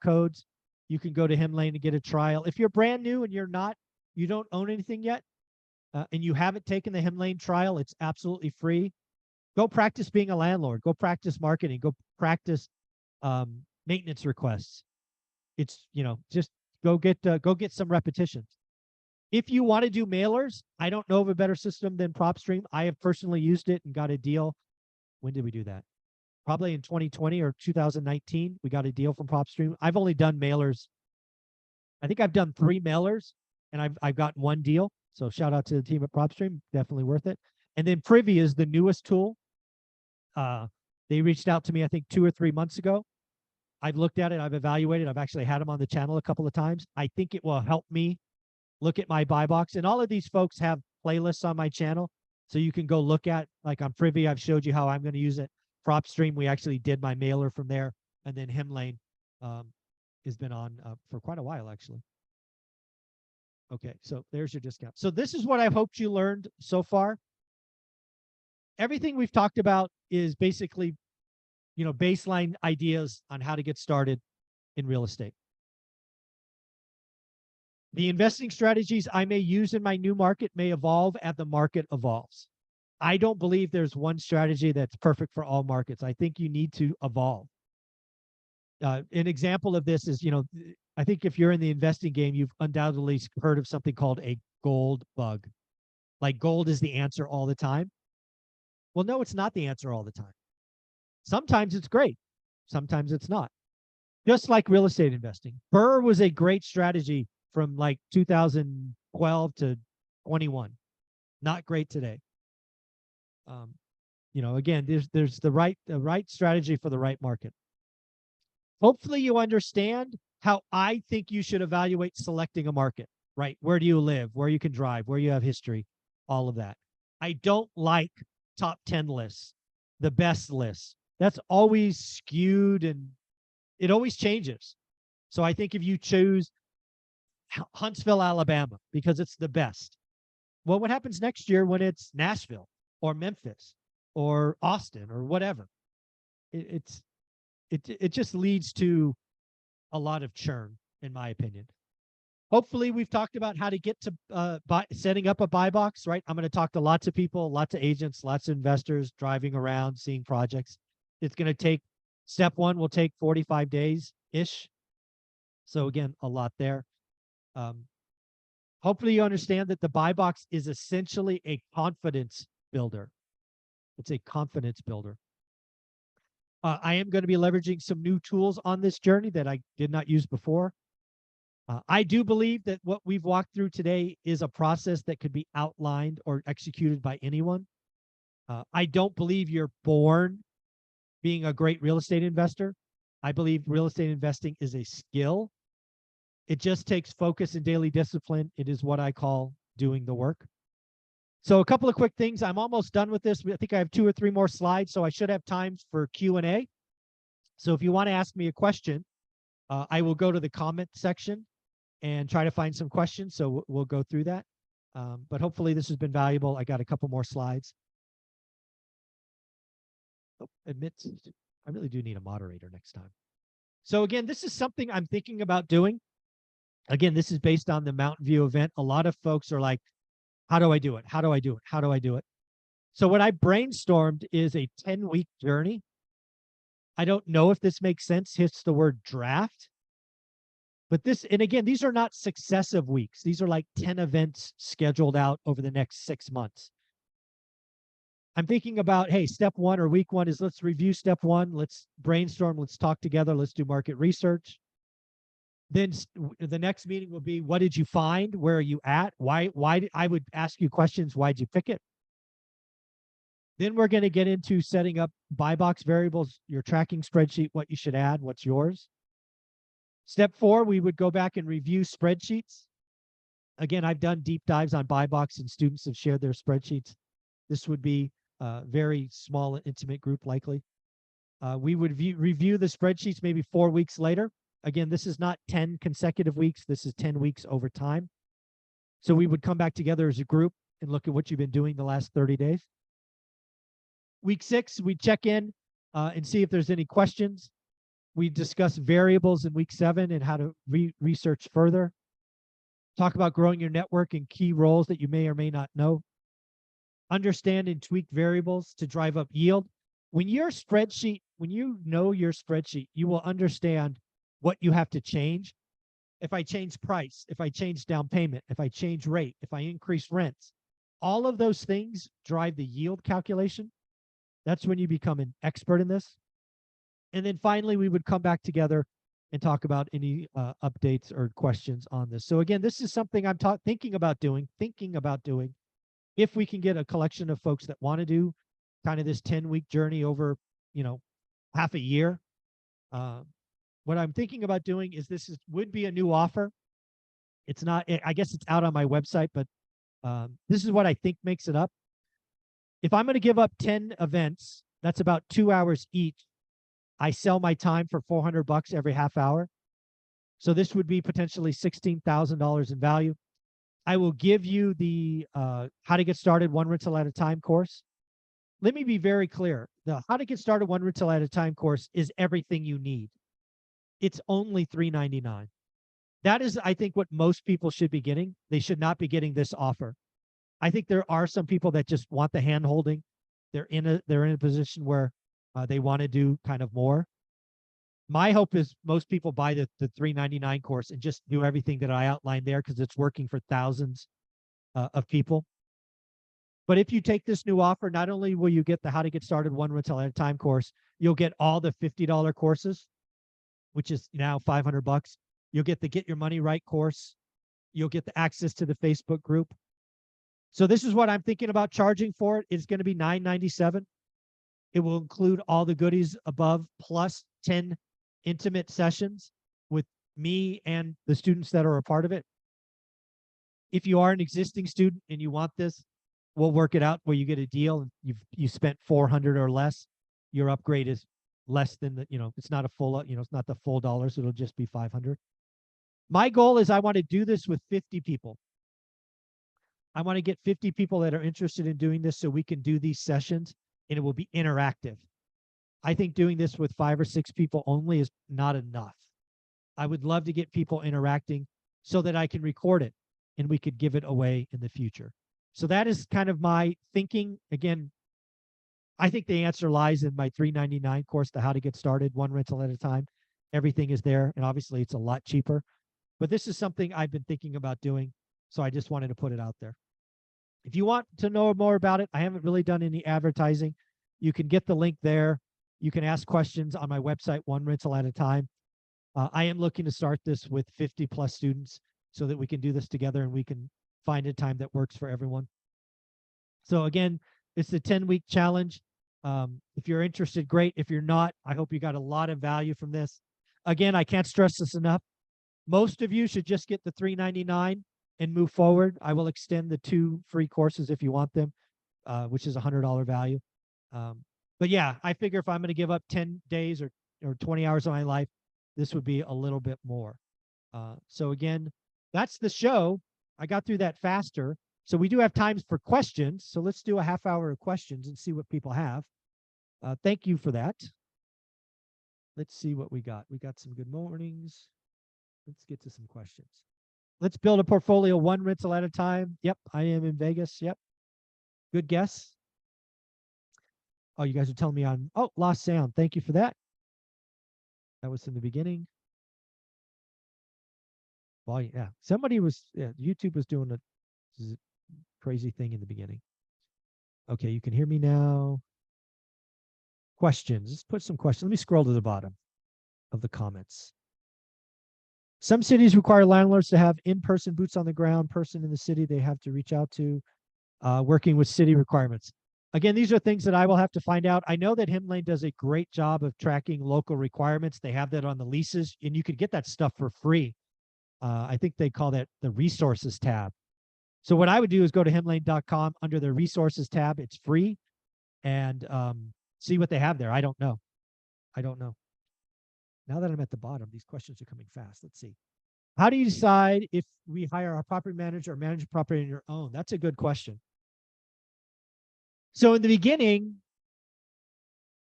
codes. You can go to Hemlane and get a trial. If you're brand new and you don't own anything yet, and you haven't taken the Hemlane trial, it's absolutely free. Go practice being a landlord. Go practice marketing. Go practice maintenance requests. It's, just go get some repetitions. If you want to do mailers, I don't know of a better system than PropStream. I have personally used it and got a deal. When did we do that? Probably in 2020 or 2019, we got a deal from PropStream. I've only done mailers. I think I've done 3 mailers, and I've gotten one deal. So shout out to the team at PropStream, definitely worth it. And then Privy is the newest tool. They reached out to me, I think 2 or 3 months ago. I've looked at it, I've evaluated, I've actually had them on the channel a couple of times. I think it will help me look at my buy box. And all of these folks have playlists on my channel. So you can go look at, like on Privy, I've showed you how I'm going to use it. PropStream, we actually did my mailer from there. And then Hemlane has been on for quite a while, actually. Okay, so there's your discount. So this is what I hoped you learned so far. Everything we've talked about is basically, you know, baseline ideas on how to get started in real estate. The investing strategies I may use in my new market may evolve as the market evolves. I don't believe there's one strategy that's perfect for all markets. I think you need to evolve. An example of this is, you know, I think if you're in the investing game, you've undoubtedly heard of something called a gold bug. Like gold is the answer all the time. Well, no, it's not the answer all the time. Sometimes it's great. Sometimes it's not. Just like real estate investing. Burr was a great strategy from like 2012 to 21. Not great today. You know, again, there's the right strategy for the right market. Hopefully you understand how I think you should evaluate selecting a market, right? Where do you live? Where you can drive? Where you have history? All of that. I don't like top 10 lists, the best lists. That's always skewed and it always changes. So I think if you choose Huntsville, Alabama, because it's the best, well, what happens next year when it's Nashville or Memphis or Austin or whatever? It just leads to a lot of churn, in my opinion. Hopefully, we've talked about how to get to setting up a buy box, right? I'm going to talk to lots of people, lots of agents, lots of investors, driving around, seeing projects. It's going to take, step one will take 45 days-ish. So again, a lot there. Hopefully you understand that the buy box is essentially a confidence builder. It's a confidence builder. I am going to be leveraging some new tools on this journey that I did not use before. I do believe that what we've walked through today is a process that could be outlined or executed by anyone. I don't believe you're born being a great real estate investor. I believe real estate investing is a skill. It just takes focus and daily discipline. It is what I call doing the work. So a couple of quick things. I'm almost done with this. I think I have 2 or 3 more slides, so I should have time for Q&A. So if you want to ask me a question, I will go to the comment section and try to find some questions. So we'll go through that. But hopefully this has been valuable. I got a couple more slides. Oh, admits, I really do need a moderator next time. So again, this is something I'm thinking about doing. Again, this is based on the Mountain View event. A lot of folks are like, how do I do it? How do I do it? How do I do it? So what I brainstormed is a 10-week journey. I don't know if this makes sense. Hits the word draft. But this, and again, these are not successive weeks. These are like 10 events scheduled out over the next 6 months. I'm thinking about, hey, step 1 or week 1 is let's review step 1. Let's brainstorm. Let's talk together. Let's do market research. Then the next meeting will be, what did you find? Where are you at? Why I would ask you questions. Why'd you pick it? Then we're going to get into setting up buy box variables, your tracking spreadsheet, what you should add, what's yours. Step 4, we would go back and review spreadsheets. Again, I've done deep dives on buy box and students have shared their spreadsheets. This would be a very small, intimate group likely. We would review the spreadsheets maybe 4 weeks later. Again, this is not 10 consecutive weeks. This is 10 weeks over time. So we would come back together as a group and look at what you've been doing the last 30 days. Week 6, we check in and see if there's any questions. We discuss variables in week 7 and how to research further. Talk about growing your network and key roles that you may or may not know. Understand and tweak variables to drive up yield. When you know your spreadsheet, you will understand what you have to change. If I change price, if I change down payment, if I change rate, if I increase rents, all of those things drive the yield calculation. That's when you become an expert in this. And then finally, we would come back together and talk about any updates or questions on this. So again, this is something I'm thinking about doing if we can get a collection of folks that want to do kind of this 10-week journey over, half a year. What I'm thinking about doing is would be a new offer. It's not, I guess it's out on my website, but this is what I think makes it up. If I'm going to give up 10 events, that's about 2 hours each. I sell my time for $400 every half hour. So this would be potentially $16,000 in value. I will give you the How to Get Started One Rental at a Time course. Let me be very clear. The How to Get Started One Rental at a Time course is everything you need. It's only $399. That is, I think, what most people should be getting. They should not be getting this offer. I think there are some people that just want the hand holding. They're in a position where they want to do kind of more. My hope is most people buy the $399 course and just do everything that I outlined there because it's working for thousands of people. But if you take this new offer, not only will you get the How to Get Started One Rental at a Time course, you'll get all the $50 courses, which is now $500. You'll get the Get Your Money Right course. You'll get the access to the Facebook group. So this is what I'm thinking about charging for it. It's going to be $997. It will include all the goodies above plus 10 intimate sessions with me and the students that are a part of it. If you are an existing student and you want this, we'll work it out where you get a deal and you spent $400 or less. Your upgrade is less than it's not a full, it's not the full dollars. It'll just be $500. My goal is I want to do this with 50 people. I want to get 50 people that are interested in doing this so we can do these sessions and it will be interactive. I think doing this with 5 or 6 people only is not enough. I would love to get people interacting so that I can record it and we could give it away in the future. So that is kind of my thinking. Again, I think the answer lies in my $399 course, the How to Get Started One Rental at a Time. Everything is there, and obviously it's a lot cheaper. But this is something I've been thinking about doing, so I just wanted to put it out there. If you want to know more about it, I haven't really done any advertising. You can get the link there. You can ask questions on my website, One Rental at a Time. I am looking to start this with 50 plus students so that we can do this together and we can find a time that works for everyone. So again, it's the 10-week challenge. If you're interested, great. If you're not, I hope you got a lot of value from this. Again, I can't stress this enough. Most of you should just get the $399 and move forward. I will extend the 2 free courses if you want them, which is $100 value. But yeah, I figure if I'm going to give up 10 days or 20 hours of my life, this would be a little bit more. So again, that's the show. I got through that faster. So we do have times for questions. So let's do a half hour of questions and see what people have. Thank you for that. Let's see what we got. We got some good mornings. Let's get to some questions. Let's build a portfolio one rental at a time. Yep, I am in Vegas. Yep. Good guess. Oh, you guys are telling me lost sound. Thank you for that. That was in the beginning. Well, yeah, YouTube was doing a crazy thing in the beginning. Okay, you can hear me now. Questions. Let's put some questions. Let me scroll to the bottom of the comments. Some cities require landlords to have in-person boots on the ground person in the city they have to reach out to, working with city requirements. Again, these are things that I will have to find out. I know that Hemlane does a great job of tracking local requirements. They have that on the leases, and you could get that stuff for free. I think they call that the resources tab. So what I would do is go to hemlane.com under the resources tab. It's free, and see what they have there. I don't know. Now that I'm at the bottom, these questions are coming fast. Let's see. How do you decide if we hire a property manager or manage a property on your own? That's a good question. So in the beginning,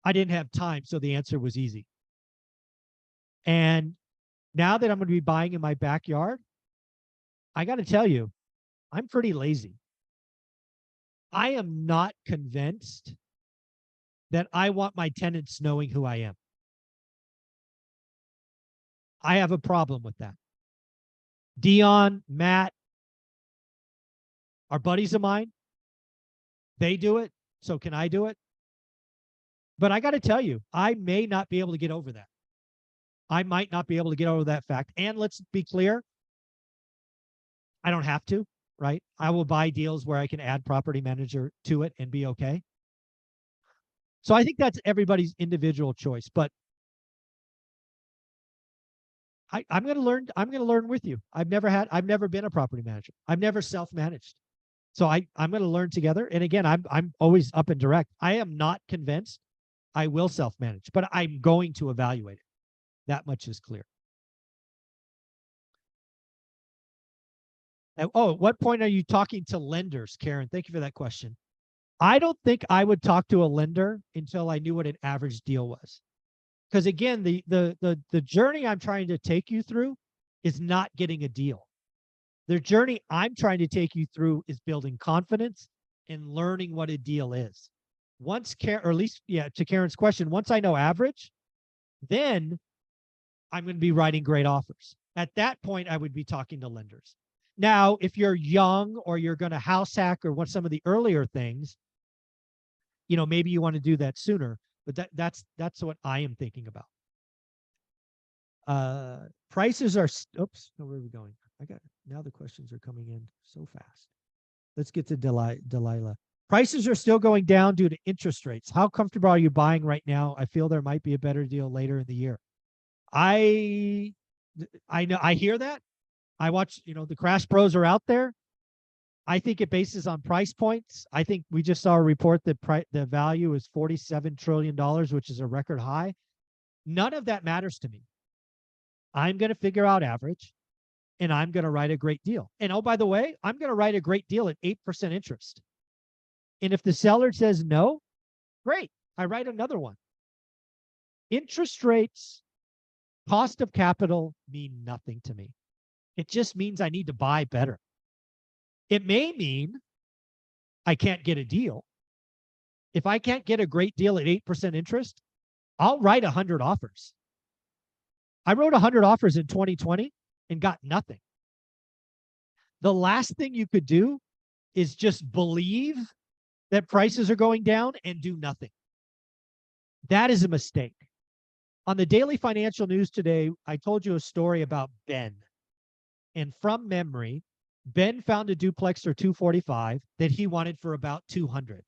I didn't have time, so the answer was easy. And now that I'm going to be buying in my backyard, I got to tell you, I'm pretty lazy. I am not convinced that I want my tenants knowing who I am. I have a problem with that. Dion, Matt, are buddies of mine. They do it, so can I do it? But I got to tell you, I may not be able to get over that. I might not be able to get over that fact. And let's be clear, I don't have to, right? I will buy deals where I can add property manager to it and be okay. So I think that's everybody's individual choice, but I'm going to learn. I'm going to learn with you. I've never been a property manager. I've never self-managed. So I'm going to learn together. And again, I'm always up and direct. I am not convinced I will self-manage, but I'm going to evaluate it. That much is clear. And, oh, at what point are you talking to lenders, Karen? Thank you for that question. I don't think I would talk to a lender until I knew what an average deal was. Because again, the journey I'm trying to take you through is not getting a deal. The journey I'm trying to take you through is building confidence and learning what a deal is. Once or at least, yeah, to Karen's question, once I know average, then I'm going to be writing great offers. At that point, I would be talking to lenders. Now, if you're young or you're going to house hack or what some of the earlier things, you know, maybe you want to do that sooner. But that's what I am thinking about. Prices are, oops, where are we going? Now the questions are coming in so fast. Let's get to Delilah. Prices are still going down due to interest rates. How comfortable are you buying right now? I feel there might be a better deal later in the year. I know, I hear that. I watch, you know, the Crash Bros are out there. I think it bases on price points. I think we just saw a report that the value is $47 trillion, which is a record high. None of that matters to me. I'm going to figure out average, and I'm going to write a great deal. And oh, by the way, I'm going to write a great deal at 8% interest. And if the seller says no, great. I write another one. Interest rates, cost of capital mean nothing to me. It just means I need to buy better. It may mean I can't get a deal. If I can't get a great deal at 8% interest, I'll write 100 offers. I wrote 100 offers in 2020 and got nothing. The last thing you could do is just believe that prices are going down and do nothing. That is a mistake. On the daily financial news today, I told you a story about Ben. And from memory, Ben found a duplex for $245 that he wanted for about $200.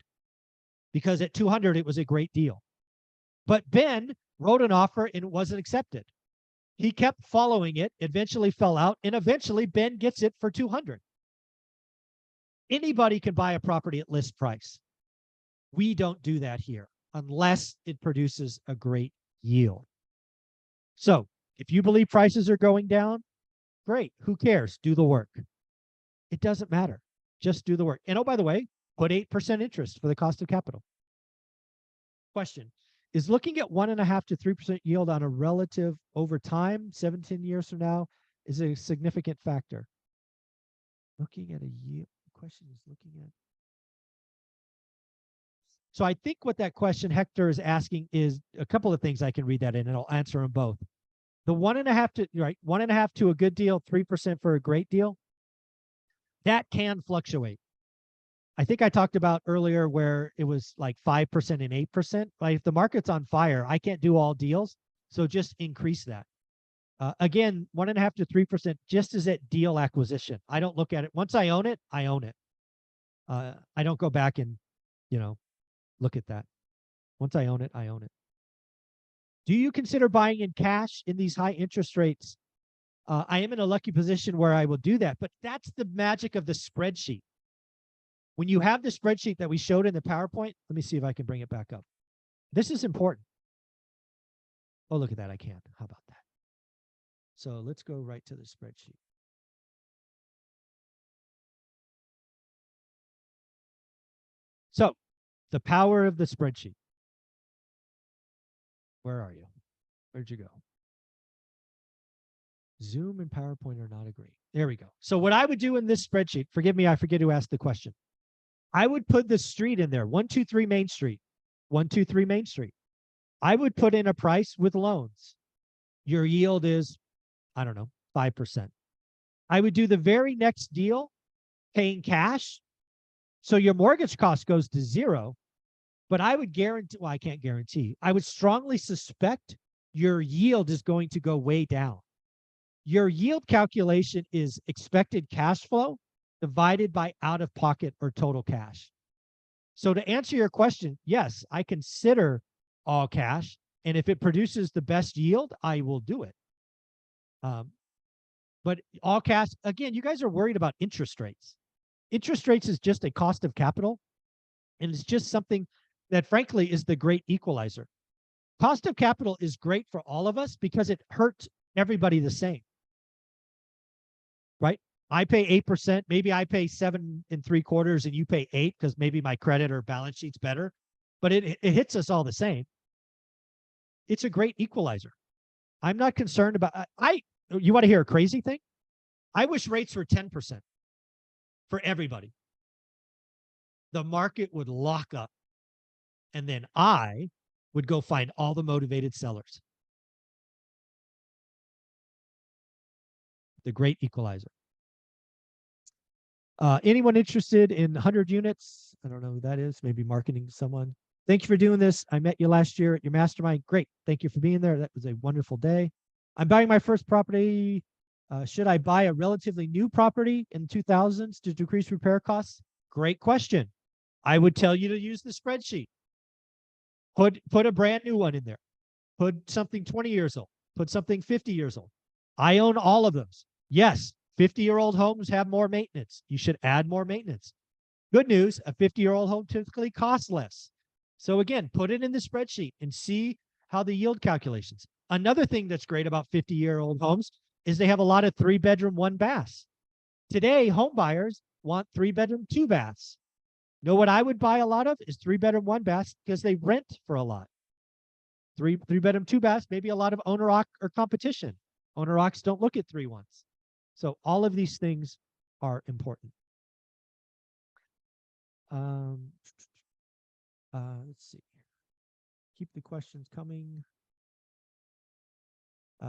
Because at $200, it was a great deal. But Ben wrote an offer and it wasn't accepted. He kept following it, eventually fell out, and eventually Ben gets it for $200. Anybody can buy a property at list price. We don't do that here unless it produces a great yield. So if you believe prices are going down, great. Who cares? Do the work. It doesn't matter. Just do the work. And oh, by the way, put 8% interest for the cost of capital. Question. Is looking at 1.5 to 3% yield on a relative over time, 17 years from now, is a significant factor? Looking at a yield. The question is looking at. So I think what that question Hector is asking is a couple of things. I can read that in and I'll answer them both. The 1.5 to, right, 1.5 to a good deal, 3% for a great deal. That can fluctuate. I think I talked about earlier where it was like 5% and 8%. Like if the market's on fire, I can't do all deals. So just increase that. Again, 1.5 to 3% just as at deal acquisition. I don't look at it. Once I own it, I own it. I don't go back and, you know, look at that. Once I own it, I own it. Do you consider buying in cash in these high interest rates? I am in a lucky position where I will do that, but that's the magic of the spreadsheet. When you have the spreadsheet that we showed in the PowerPoint, let me see if I can bring it back up. This is important. Oh, look at that. I can. How about that? So let's go right to the spreadsheet. So the power of the spreadsheet. Where are you? Where'd you go? Zoom and PowerPoint are not agreeing. There we go. So what I would do in this spreadsheet, forgive me, I forget who asked the question. I would put the street in there, 123 Main Street, 123 Main Street. I would put in a price with loans. Your yield is, I don't know, 5%. I would do the very next deal paying cash. So your mortgage cost goes to 0, but I would guarantee, well, I can't guarantee. I would strongly suspect your yield is going to go way down. Your yield calculation is expected cash flow divided by out of pocket or total cash. So to answer your question, yes, I consider all cash. And if it produces the best yield, I will do it. But all cash, again, you guys are worried about interest rates. Interest rates is just a cost of capital. And it's just something that, frankly, is the great equalizer. Cost of capital is great for all of us because it hurts everybody the same. Right? I pay 8%. Maybe I pay 7 3/4 and you pay 8 because maybe my credit or balance sheet's better. But it hits us all the same. It's a great equalizer. I'm not concerned about you want to hear a crazy thing? I wish rates were 10% for everybody. The market would lock up. And then I would go find all the motivated sellers. The great equalizer. Anyone interested in 100 units? I don't know who that is. Maybe marketing someone. Thank you for doing this. I met you last year at your mastermind. Great. Thank you for being there. That was a wonderful day. I'm buying my first property. Should I buy a relatively new property in 2000s to decrease repair costs? Great question. I would tell you to use the spreadsheet. Put a brand new one in there. Put something 20 years old. Put something 50 years old. I own all of those. Yes, 50-year-old homes have more maintenance. You should add more maintenance. Good news, a 50-year-old home typically costs less. So again, put it in the spreadsheet and see how the yield calculations. Another thing that's great about 50-year-old homes is they have a lot of 3-bedroom, 1-bath. Today, home buyers want 3-bedroom, 2-baths. Know what I would buy a lot of is 3-bedroom, 1-bath because they rent for a lot. 3-bedroom, 2-baths, maybe a lot of owner-occ or competition. Owner-occs don't look at 3-1s. So all of these things are important. Let's see. Keep the questions coming.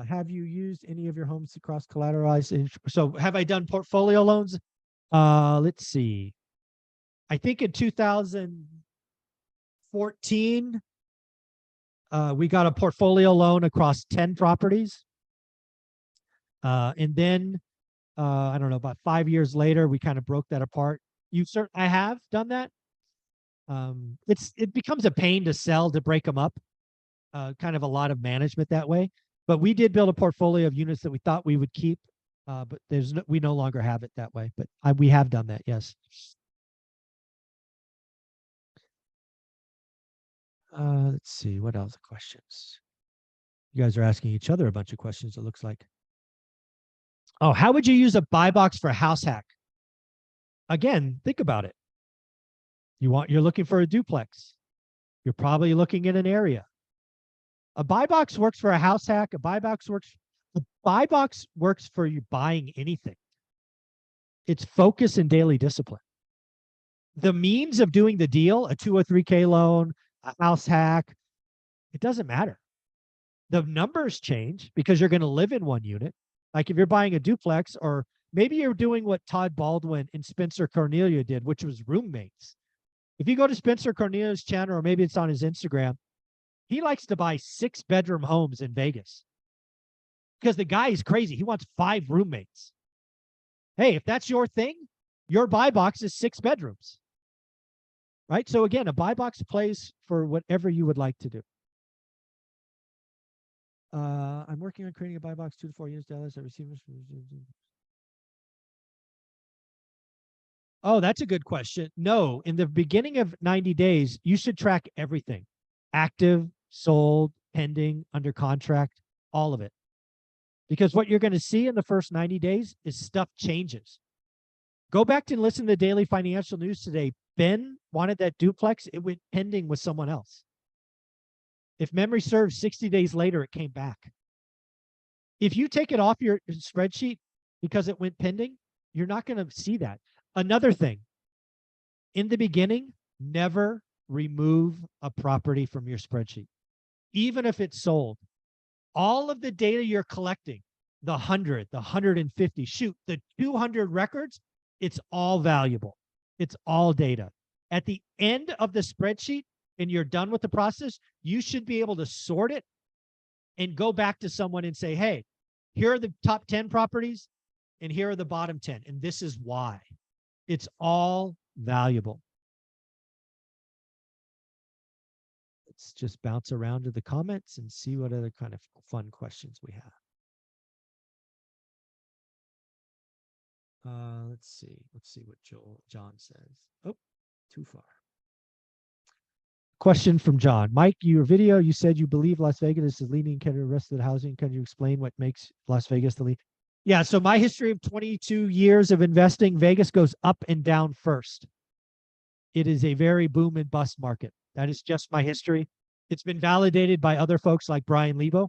Have you used any of your homes to cross-collateralize? So have I done portfolio loans? Let's see. I think in 2014, we got a portfolio loan across 10 properties. And then, I don't know, about 5 years later, we kind of broke that apart. I have done that. It becomes a pain to sell, to break them up. Kind of a lot of management that way. But we did build a portfolio of units that we thought we would keep. But we no longer have it that way. But we have done that, yes. Let's see, what else questions? You guys are asking each other a bunch of questions, it looks like. Oh, how would you use a buy box for a house hack? Again, think about it. You're looking for a duplex. You're probably looking in an area. A buy box works for a house hack. A buy box works for you buying anything. It's focus and daily discipline. The means of doing the deal, a 203K loan, a house hack, it doesn't matter. The numbers change because you're going to live in one unit. Like if you're buying a duplex, or maybe you're doing what Todd Baldwin and Spencer Cornelia did, which was roommates. If you go to Spencer Cornelia's channel, or maybe it's on his Instagram, he likes to buy 6-bedroom homes in Vegas because the guy is crazy. He wants 5 roommates. Hey, if that's your thing, your buy box is 6 bedrooms. Right? So again, a buy box plays for whatever you would like to do. I'm working on creating a buy box 2 to 4 units. Dallas. I receive. Oh, that's a good question. No, in the beginning of 90 days, you should track everything. Active, sold, pending, under contract, all of it. Because what you're going to see in the first 90 days is stuff changes. Go back and listen to Daily Financial News today. Ben wanted that duplex. It went pending with someone else. If memory serves, 60 days later, it came back. If you take it off your spreadsheet because it went pending, you're not going to see that. Another thing, in the beginning, never remove a property from your spreadsheet, even if it's sold. All of the data you're collecting, the 100, the 150, shoot, the 200 records, it's all valuable. It's all data. At the end of the spreadsheet, and you're done with the process, you should be able to sort it and go back to someone and say, hey, here are the top 10 properties and here are the bottom 10. And this is why. It's all valuable. Let's just bounce around to the comments and see what other kind of fun questions we have. Let's see. Let's see what John says. Oh, too far. Question from John. Mike, your video, you said you believe Las Vegas is the leading indicator of the rest of the housing. Can you explain what makes Las Vegas the lead? Yeah, so my history of 22 years of investing, Vegas goes up and down first. It is a very boom and bust market. That is just my history. It's been validated by other folks like Brian Lebo.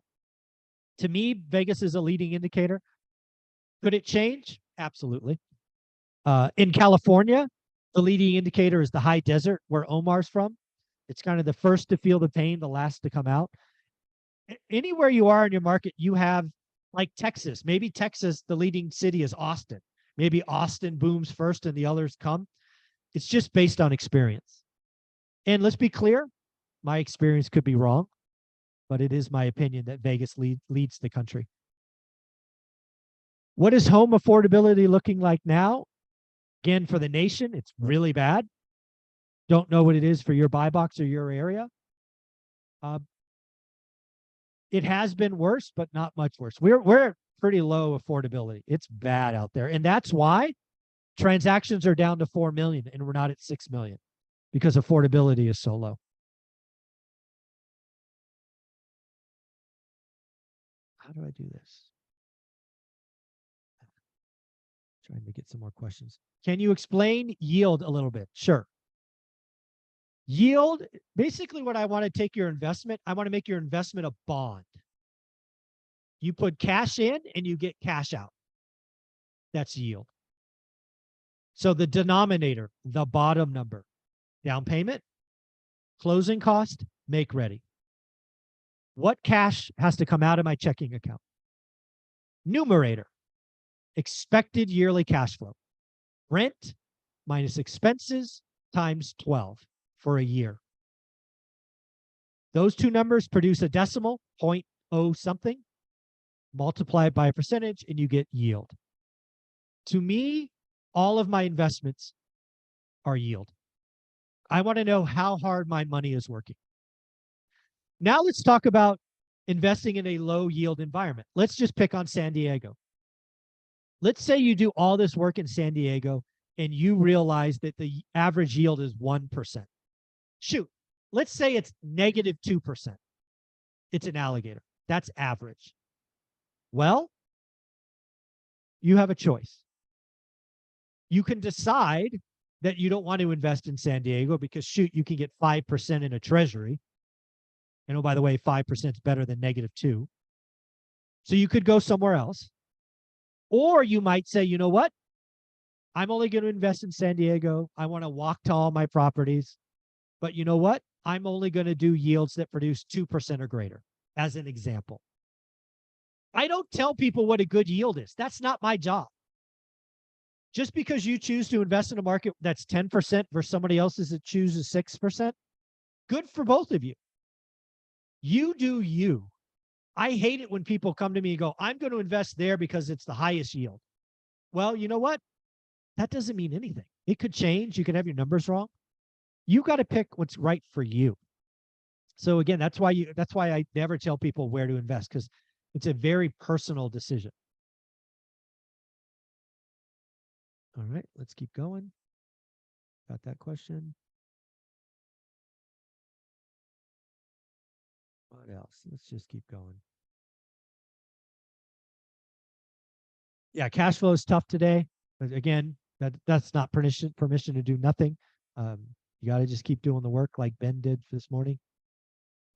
To me, Vegas is a leading indicator. Could it change? Absolutely. In California, the leading indicator is the high desert where Omar's from. It's kind of the first to feel the pain, the last to come out. Anywhere you are in your market, you have like Texas. Maybe Texas, the leading city is Austin. Maybe Austin booms first and the others come. It's just based on experience. And let's be clear, my experience could be wrong, but it is my opinion that Vegas leads the country. What is home affordability looking like now? Again, for the nation, it's really bad. Don't know what it is for your buy box or your area. It has been worse, but not much worse. We're at pretty low affordability. It's bad out there. And that's why transactions are down to 4 million and we're not at 6 million because affordability is so low. How do I do this? Trying to get some more questions. Can you explain yield a little bit? Sure. Yield, basically what I want to take your investment, I want to make your investment a bond. You put cash in and you get cash out. That's yield. So the denominator, the bottom number, down payment, closing cost, make ready. What cash has to come out of my checking account? Numerator, expected yearly cash flow. Rent minus expenses times 12 for a year. Those two numbers produce a decimal, 0.0 something, multiply it by a percentage, and you get yield. To me, all of my investments are yield. I want to know how hard my money is working. Now let's talk about investing in a low yield environment. Let's just pick on San Diego. Let's say you do all this work in San Diego and you realize that the average yield is 1%. Shoot, let's say it's negative 2%. It's an alligator. That's average. Well, you have a choice. You can decide that you don't want to invest in San Diego because, shoot, you can get 5% in a treasury. And oh, by the way, 5% is better than negative 2. So you could go somewhere else. Or you might say, you know what? I'm only going to invest in San Diego. I want to walk to all my properties. But you know what? I'm only going to do yields that produce 2% or greater, as an example. I don't tell people what a good yield is. That's not my job. Just because you choose to invest in a market that's 10% versus somebody else's that chooses 6%, good for both of you. You do you. I hate it when people come to me and go, I'm going to invest there because it's the highest yield. Well, you know what? That doesn't mean anything. It could change. You could have your numbers wrong. You got to pick what's right for you. So again, that's why I never tell people where to invest, because it's a very personal decision. All right, let's keep going. Got that question. What else? Let's just keep going. Yeah, cash flow is tough today. But again, that's not permission to do nothing. You got to just keep doing the work like Ben did this morning.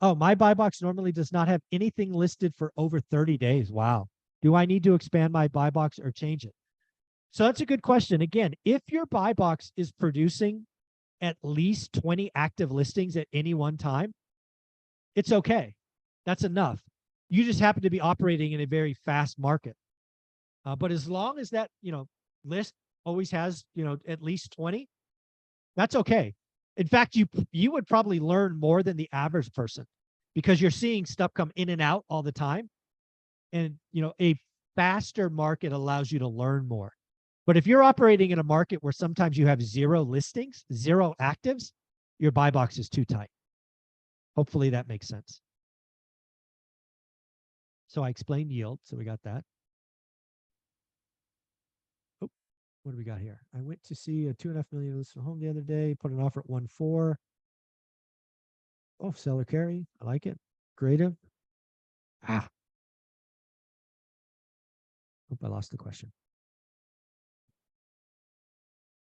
Oh, my buy box normally does not have anything listed for over 30 days. Wow. Do I need to expand my buy box or change it? So that's a good question. Again, if your buy box is producing at least 20 active listings at any one time, it's okay. That's enough. You just happen to be operating in a very fast market. But as long as that, list always has, at least 20, that's okay. In fact, you would probably learn more than the average person because you're seeing stuff come in and out all the time. And, a faster market allows you to learn more. But if you're operating in a market where sometimes you have 0 listings, 0 actives, your buy box is too tight. Hopefully that makes sense. So I explained yield. So we got that. Oh, what do we got here? I went to see a 2.5 million listed home the other day, put an offer at 1.4. Oh, seller carry. I like it. Creative. Hope I lost the question.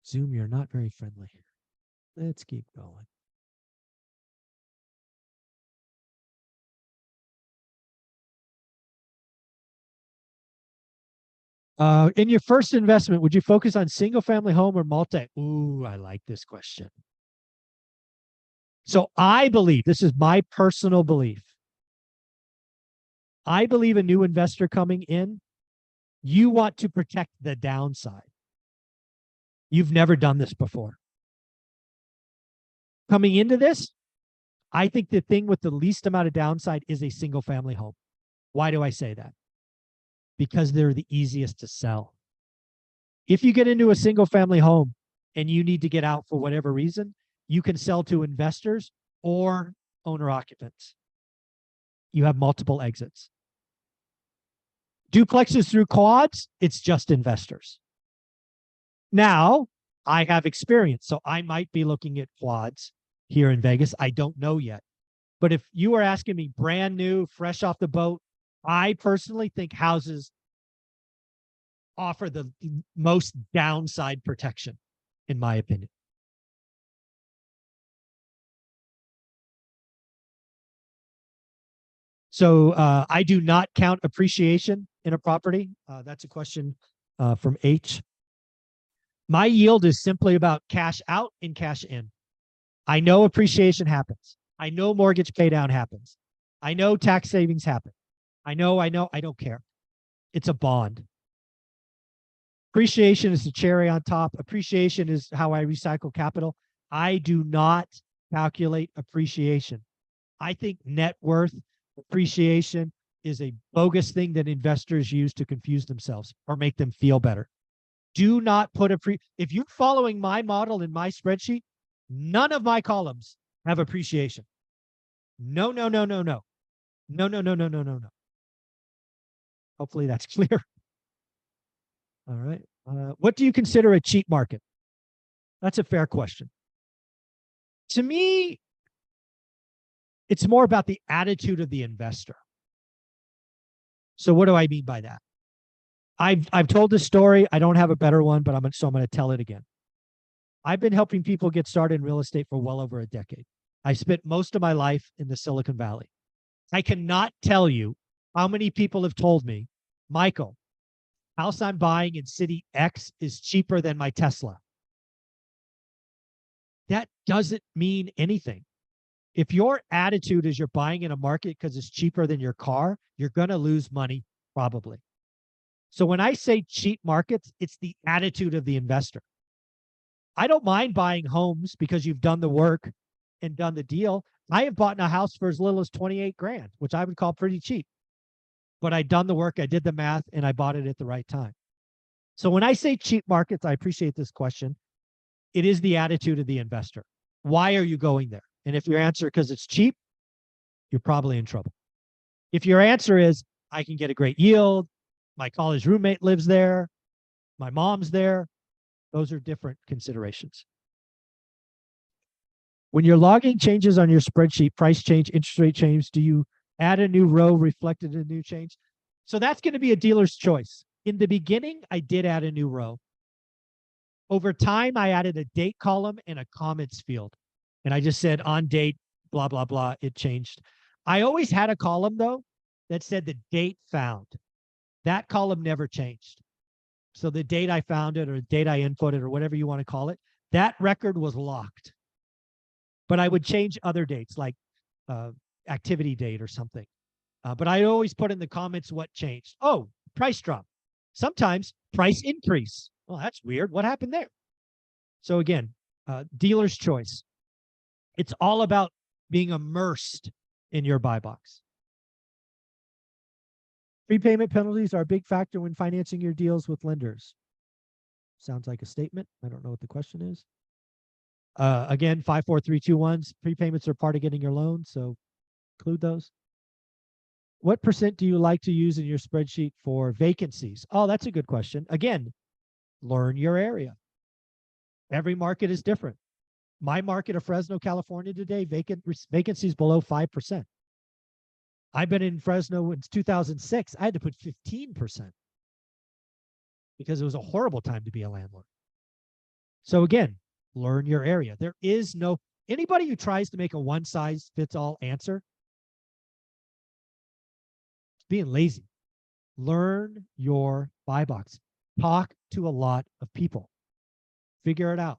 Zoom, you're not very friendly. Let's keep going. In your first investment, would you focus on single family home or multi? Ooh, I like this question. So I believe, this is my personal belief. I believe a new investor coming in, you want to protect the downside. You've never done this before. Coming into this, I think the thing with the least amount of downside is a single family home. Why do I say that? Because they're the easiest to sell. If you get into a single family home and you need to get out for whatever reason, you can sell to investors or owner occupants. You have multiple exits. Duplexes through quads, it's just investors. Now, I have experience, so I might be looking at quads here in Vegas. I don't know yet. But if you are asking me brand new, fresh off the boat, I personally think houses offer the most downside protection, in my opinion. So I do not count appreciation in a property. That's a question from H. My yield is simply about cash out and cash in. I know appreciation happens. I know mortgage pay down happens. I know tax savings happen. I know, I don't care. It's a bond. Appreciation is the cherry on top. Appreciation is how I recycle capital. I do not calculate appreciation. I think net worth appreciation is a bogus thing that investors use to confuse themselves or make them feel better. Do not put if you're following my model in my spreadsheet, none of my columns have appreciation. No, no, no, no, no. No, no, no, no, no, no, no. Hopefully that's clear. All right. What do you consider a cheap market? That's a fair question. To me, it's more about the attitude of the investor. So what do I mean by that? I've told this story. I don't have a better one, but I'm going to tell it again. I've been helping people get started in real estate for well over a decade. I spent most of my life in the Silicon Valley. I cannot tell you how many people have told me, Michael, house I'm buying in city X is cheaper than my Tesla. That doesn't mean anything. If your attitude is you're buying in a market because it's cheaper than your car, you're going to lose money probably. So when I say cheap markets, it's the attitude of the investor. I don't mind buying homes because you've done the work and done the deal. I have bought a house for as little as 28 grand, which I would call pretty cheap. But I'd done the work, I did the math, and I bought it at the right time. So when I say cheap markets, I appreciate this question. It is the attitude of the investor. Why are you going there? And if your answer because it's cheap, you're probably in trouble. If your answer is, I can get a great yield, my college roommate lives there, my mom's there, those are different considerations. When you're logging changes on your spreadsheet, price change, interest rate change, do you add a new row reflected in a new change? So that's going to be a dealer's choice. In the beginning, I did add a new row. Over time, I added a date column and a comments field. And I just said on date, blah, blah, blah, it changed. I always had a column, though, that said the date found. That column never changed. So the date I found it or the date I inputted or whatever you want to call it, that record was locked. But I would change other dates like activity date or something. But I always put in the comments what changed. Oh, price drop. Sometimes price increase. Well, that's weird. What happened there? So again, dealer's choice. It's all about being immersed in your buy box. Prepayment penalties are a big factor when financing your deals with lenders. Sounds like a statement. I don't know what the question is. Again, 5, 4, 3, 2, 1s. Prepayments are part of getting your loan, so include those. What % do you like to use in your spreadsheet for vacancies? Oh, that's a good question. Again, learn your area. Every market is different. My market of Fresno, California today, vacancies below 5%. I've been in Fresno since 2006. I had to put 15% because it was a horrible time to be a landlord. So again, learn your area. There is no, anybody who tries to make a one-size-fits-all answer, it's being lazy. Learn your buy box. Talk to a lot of people. Figure it out.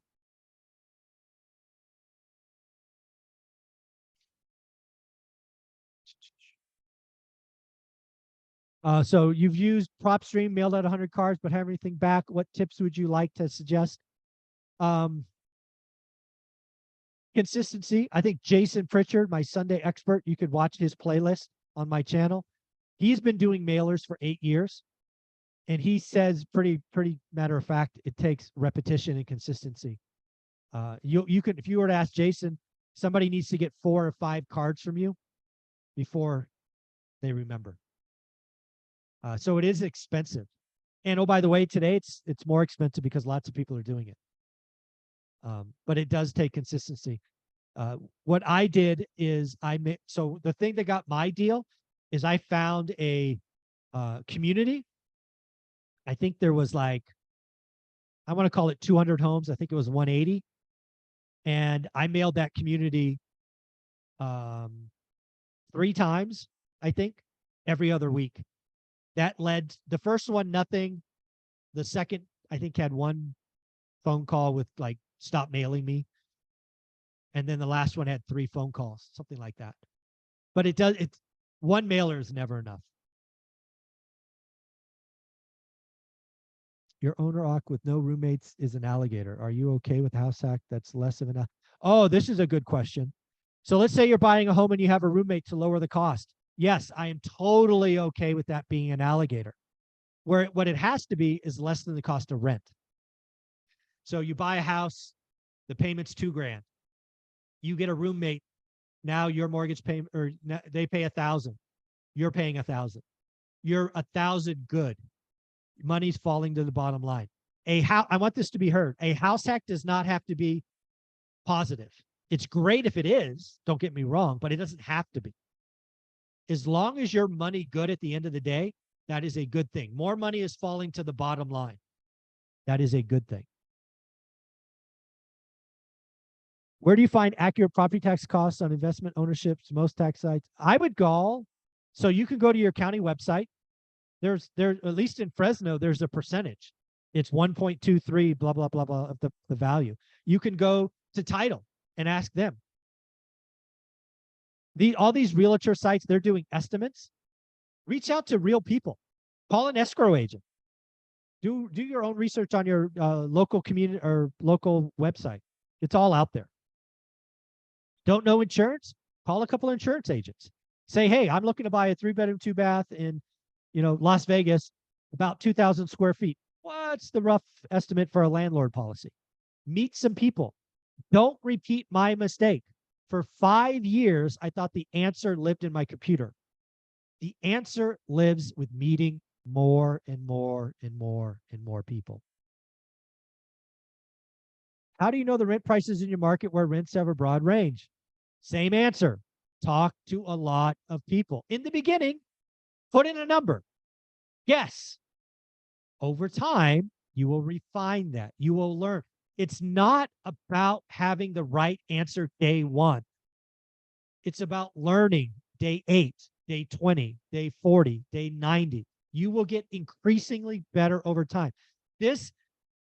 So you've used PropStream, mailed out 100 cards, but have anything back. What tips would you like to suggest? Consistency. I think Jason Pritchard, my Sunday expert, you could watch his playlist on my channel. He's been doing mailers for 8 years. And he says pretty matter of fact, it takes repetition and consistency. You could, if you were to ask Jason, somebody needs to get 4 or 5 cards from you before they remember. So it is expensive. And oh, by the way, today it's more expensive because lots of people are doing it. But it does take consistency. What I did is so the thing that got my deal is I found a community. I think there was like, I want to call it 200 homes. I think it was 180. And I mailed that community 3 times, I think, every other week. That led, the first one, nothing. The second, I think, had 1 phone call with like, stop mailing me. And then the last one had 3 phone calls, something like that. But it's 1 mailer is never enough. Your owner occ with no roommates is an alligator. Are you okay with house hack that's less of an... Oh, this is a good question. So let's say you're buying a home and you have a roommate to lower the cost. Yes, I am totally okay with that being an alligator. What it has to be is less than the cost of rent. So you buy a house, the payment's $2,000. You get a roommate. Now your mortgage payment, or they pay $1,000. You're paying $1,000. You're $1,000 good. Money's falling to the bottom line. I want this to be heard. A house hack does not have to be positive. It's great if it is, don't get me wrong, but it doesn't have to be. As long as your money good at the end of the day, that is a good thing. More money is falling to the bottom line. That is a good thing. Where do you find accurate property tax costs on investment ownerships, most tax sites? I would go, so you can go to your county website. There's at least in Fresno, there's a percentage. It's 1.23, blah, blah, blah, blah, of the value. You can go to title and ask them. All these realtor sites, they're doing estimates. Reach out to real people. Call an escrow agent. Do your own research on your local community or local website. It's all out there. Don't know insurance? Call a couple of insurance agents. Say, hey, I'm looking to buy a 3-bedroom, 2-bath in Las Vegas, about 2,000 square feet. What's the rough estimate for a landlord policy? Meet some people. Don't repeat my mistake. For 5 years, I thought the answer lived in my computer. The answer lives with meeting more and more and more and more people. How do you know the rent prices in your market where rents have a broad range? Same answer. Talk to a lot of people. In the beginning, put in a number. Yes. Over time, you will refine that. You will learn. It's not about having the right answer day 1. It's about learning day 8, day 20, day 40, day 90. You will get increasingly better over time.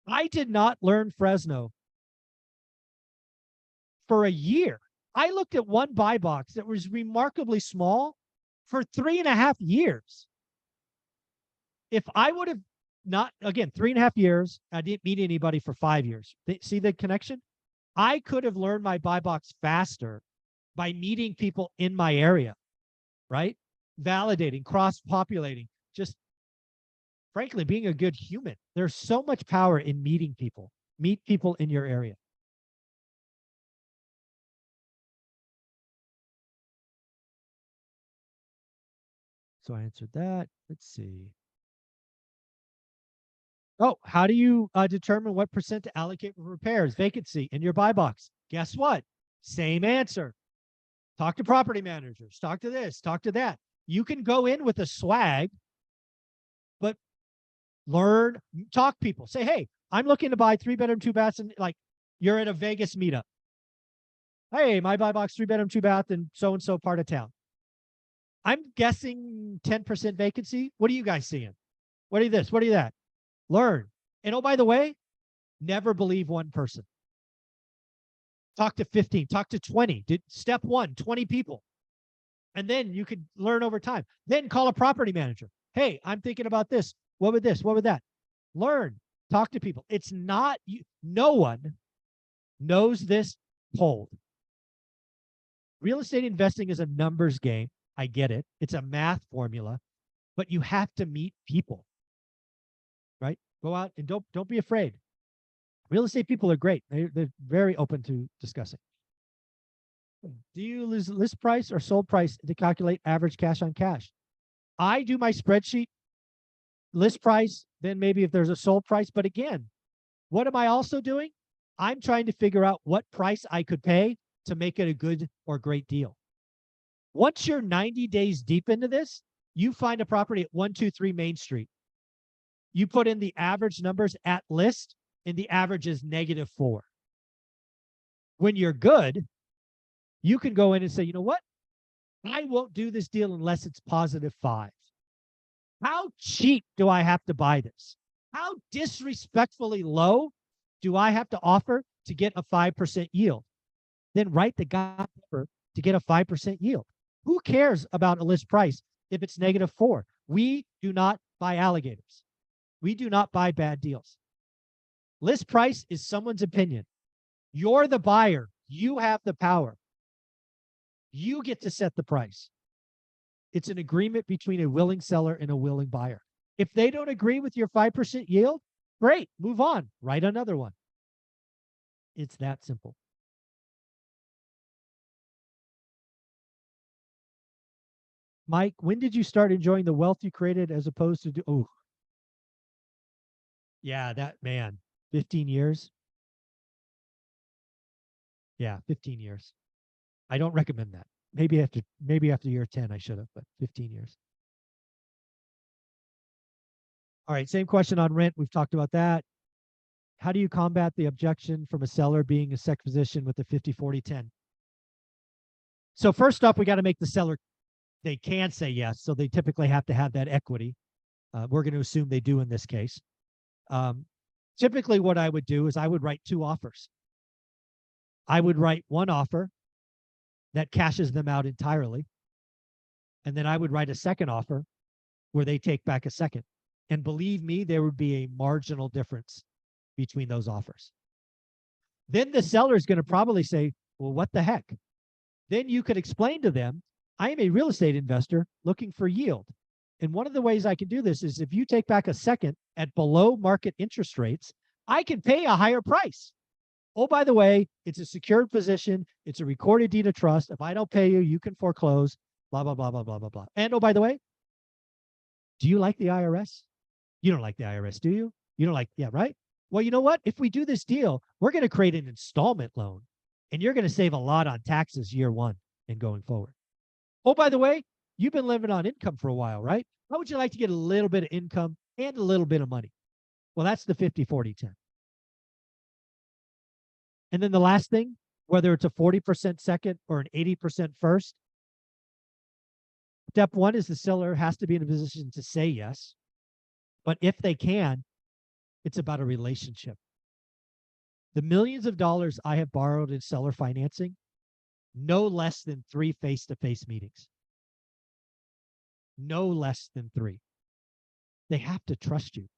I did not learn Fresno for a year. I looked at one buy box that was remarkably small for 3.5 years. If I would have not, again, 3.5 years, I didn't meet anybody for 5 years. See the connection? I could have learned my buy box faster by meeting people in my area, right? Validating, cross-populating, just frankly, being a good human. There's so much power in meeting people. Meet people in your area. So I answered that. Let's see. Oh, how do you determine what percent to allocate for repairs, vacancy in your buy box? Guess what? Same answer. Talk to property managers. Talk to this. Talk to that. You can go in with a swag, but learn, talk people. Say, hey, I'm looking to buy 3-bedroom, 2 baths, and like you're at a Vegas meetup. Hey, my buy box 3-bedroom, 2 bath in so and so part of town. I'm guessing 10% vacancy. What are you guys seeing? What are you this? What are you that? Learn. And oh, by the way, never believe one person. Talk to 15, talk to 20. Step one, 20 people. And then you could learn over time. Then call a property manager. Hey, I'm thinking about this. What would this? What would that? Learn. Talk to people. It's not, no one knows this cold. Real estate investing is a numbers game. I get it. It's a math formula, but you have to meet people, right? Go out and don't be afraid. Real estate people are great. They're very open to discussing. Do you use list price or sold price to calculate average cash on cash? I do my spreadsheet, list price, then maybe if there's a sold price. But again, what am I also doing? I'm trying to figure out what price I could pay to make it a good or great deal. Once you're 90 days deep into this, you find a property at 123 Main Street. You put in the average numbers at list, and the average is -4. When you're good, you can go in and say, you know what? I won't do this deal unless it's +5. How cheap do I have to buy this? How disrespectfully low do I have to offer to get a 5% yield? Then write the guy to get a 5% yield. Who cares about a list price if it's -4? We do not buy alligators. We do not buy bad deals. List price is someone's opinion. You're the buyer. You have the power. You get to set the price. It's an agreement between a willing seller and a willing buyer. If they don't agree with your 5% yield, great, move on, write another one. It's that simple. Mike, when did you start enjoying the wealth you created as opposed to oh, yeah, that man, 15 years. Yeah, 15 years. I don't recommend that. Maybe after year 10, I should have, but 15 years. All right, same question on rent. We've talked about that. How do you combat the objection from a seller being a second position with the 50-40-10? So first off, we got to make the seller, they can say yes. So they typically have to have that equity. We're going to assume they do in this case. Typically what I would do is I would write 2 offers. I would write one offer that cashes them out entirely. And then I would write a second offer where they take back a second. And believe me, there would be a marginal difference between those offers. Then the seller is going to probably say, well, what the heck? Then you could explain to them, I am a real estate investor looking for yield. And one of the ways I can do this is if you take back a second at below market interest rates, I can pay a higher price. Oh, by the way, it's a secured position. It's a recorded deed of trust. If I don't pay you, you can foreclose, blah, blah, blah, blah, blah, blah, blah. And oh, by the way, do you like the IRS? You don't like the IRS, do you? You don't like, yeah, right? Well, you know what? If we do this deal, we're going to create an installment loan, and you're going to save a lot on taxes year 1 and going forward. Oh, by the way, you've been living on income for a while, right? How would you like to get a little bit of income and a little bit of money? Well, that's the 50-40-10. And then the last thing, whether it's a 40% second or an 80% first, step 1 is the seller has to be in a position to say yes. But if they can, it's about a relationship. The millions of dollars I have borrowed in seller financing, no less than 3 face-to-face meetings. No less than 3. They have to trust you.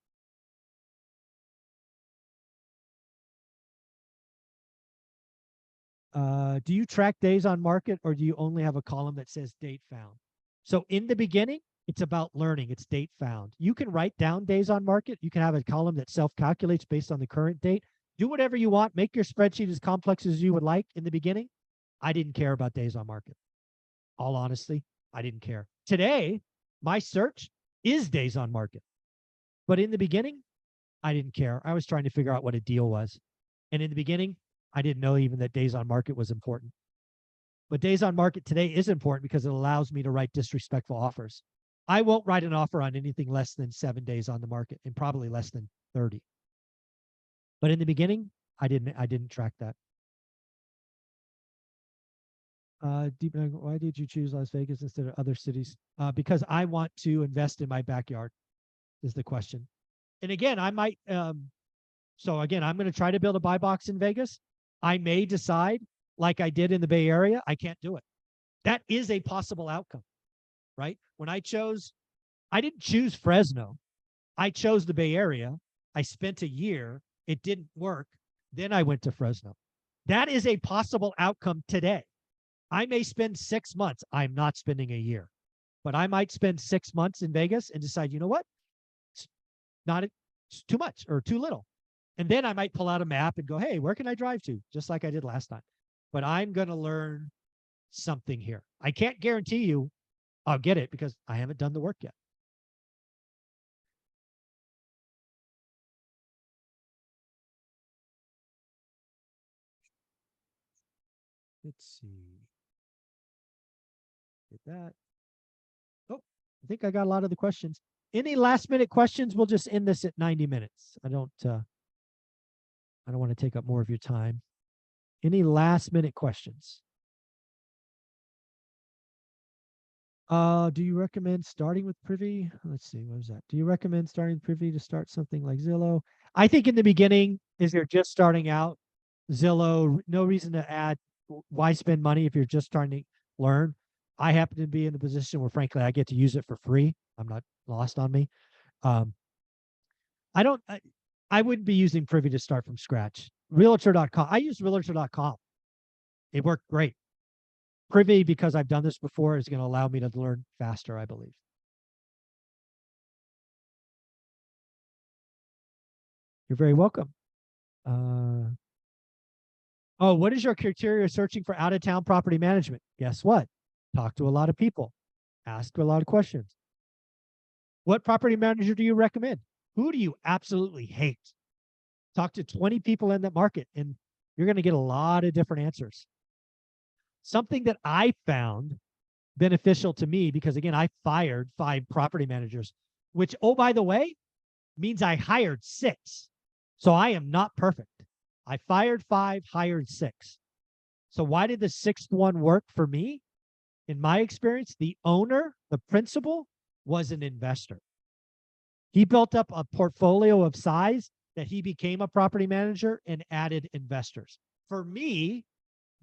Do you track days on market, or do you only have a column that says date found? So in the beginning, it's about learning. It's date found. You can write down days on market. You can have a column that self-calculates based on the current date. Do whatever you want. Make your spreadsheet as complex as you would like. In the beginning, I didn't care about days on market. All honesty, I didn't care. Today, my search is days on market. But in the beginning, I didn't care. I was trying to figure out what a deal was. And in the beginning, I didn't know even that days on market was important. But days on market today is important because it allows me to write disrespectful offers. I won't write an offer on anything less than 7 days on the market, and probably less than 30. But in the beginning, I didn't track that. Why did you choose Las Vegas instead of other cities? Because I want to invest in my backyard, is the question. And again, I might, so again, I'm going to try to build a buy box in Vegas. I may decide, like I did in the Bay Area, I can't do it. That is a possible outcome, right? When I didn't choose Fresno. I chose the Bay Area. I spent a year. It didn't work. Then I went to Fresno. That is a possible outcome today. I may spend 6 months. I'm not spending a year, but I might spend 6 months in Vegas and decide, you know what? It's too much or too little. And then I might pull out a map and go, hey, where can I drive to? Just like I did last time. But I'm going to learn something here. I can't guarantee you I'll get it because I haven't done the work yet. Let's see. Get that. Oh, I think I got a lot of the questions. Any last minute questions? We'll just end this at 90 minutes. I don't want to take up more of your time. Any last minute questions? Do you recommend starting with Privy? Let's see, what was that? Do you recommend starting Privy to start something like Zillow? I think in the beginning, if you're just starting out, Zillow, no reason to add. Why spend money if you're just starting to learn? I happen to be in the position where, frankly, I get to use it for free. I'm not lost on me. I don't. I wouldn't be using Privy to start from scratch. Realtor.com. I use Realtor.com. It worked great. Privy, because I've done this before, is going to allow me to learn faster, I believe. You're very welcome. Oh, what is your criteria searching for out-of-town property management? Guess what? Talk to a lot of people. Ask a lot of questions. What property manager do you recommend? Who do you absolutely hate? Talk to 20 people in that market, and you're going to get a lot of different answers. Something that I found beneficial to me, because again, I fired 5 property managers, which, oh, by the way, means I hired 6. So I am not perfect. I fired 5, hired 6. So why did the 6th one work for me? In my experience, the owner, the principal, was an investor. He built up a portfolio of size that he became a property manager and added investors. For me,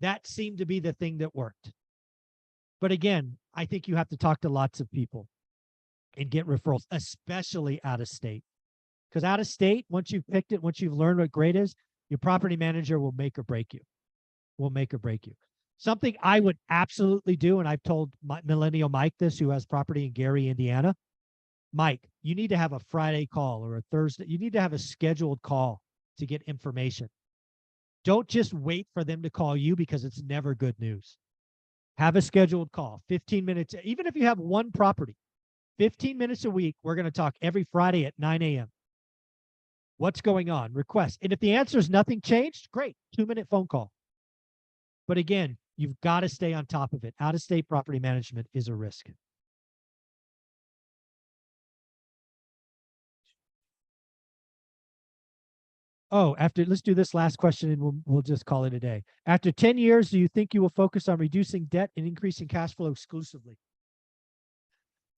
that seemed to be the thing that worked. But again, I think you have to talk to lots of people and get referrals, especially out of state. Because out of state, once you've picked it, once you've learned what great is, your property manager will make or break you. Will make or break you. Something I would absolutely do, and I've told Millennial Mike this, who has property in Gary, Indiana. Mike, you need to have a Friday call or a Thursday. You need to have a scheduled call to get information. Don't just wait for them to call you, because it's never good news. Have a scheduled call, 15 minutes. Even if you have one property, 15 minutes a week, we're going to talk every Friday at 9 a.m. What's going on? Request. And if the answer is nothing changed, great. 2-minute phone call. But again, you've got to stay on top of it. Out-of-state property management is a risk. Oh, let's do this last question and we'll just call it a day. After 10 years, do you think you will focus on reducing debt and increasing cash flow exclusively?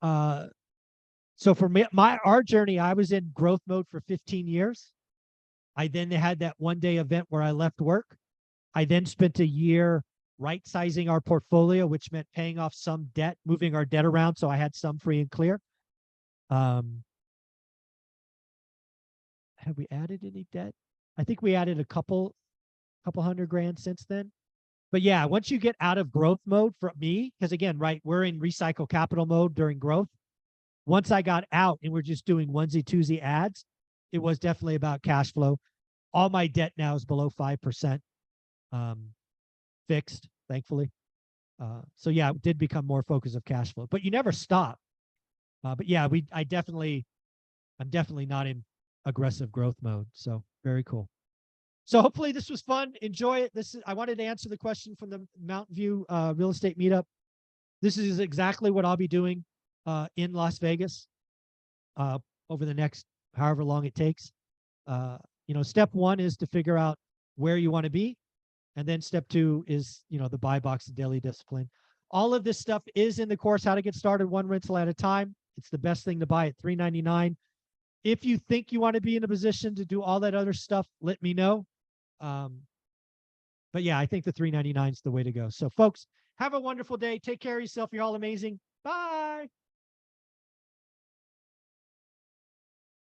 So for me, our journey, I was in growth mode for 15 years. I then had that one-day event where I left work. I then spent a year right-sizing our portfolio, which meant paying off some debt, moving our debt around so I had some free and clear. Have we added any debt? I think we added a couple $100,000 since then. But yeah, once you get out of growth mode for me, because again, right, we're in recycle capital mode during growth. Once I got out and we're just doing onesie twosie ads, it was definitely about cash flow. All my debt now is below 5% fixed, thankfully. So yeah, it did become more focus of cash flow, but you never stop. But yeah, I'm definitely not in aggressive growth mode. So very cool. So hopefully this was fun. Enjoy it. I wanted to answer the question from the Mountain View real estate meetup. This is exactly what I'll be doing in Las Vegas over the next however long it takes. Step one is to figure out where you want to be. And then step two is, the buy box and daily discipline. All of this stuff is in the course, How to Get Started One Rental at a Time. It's the best thing to buy at $3.99. If you think you want to be in a position to do all that other stuff, let me know. But yeah, I think the $3.99 is the way to go. So folks, have a wonderful day. Take care of yourself. You're all amazing. Bye.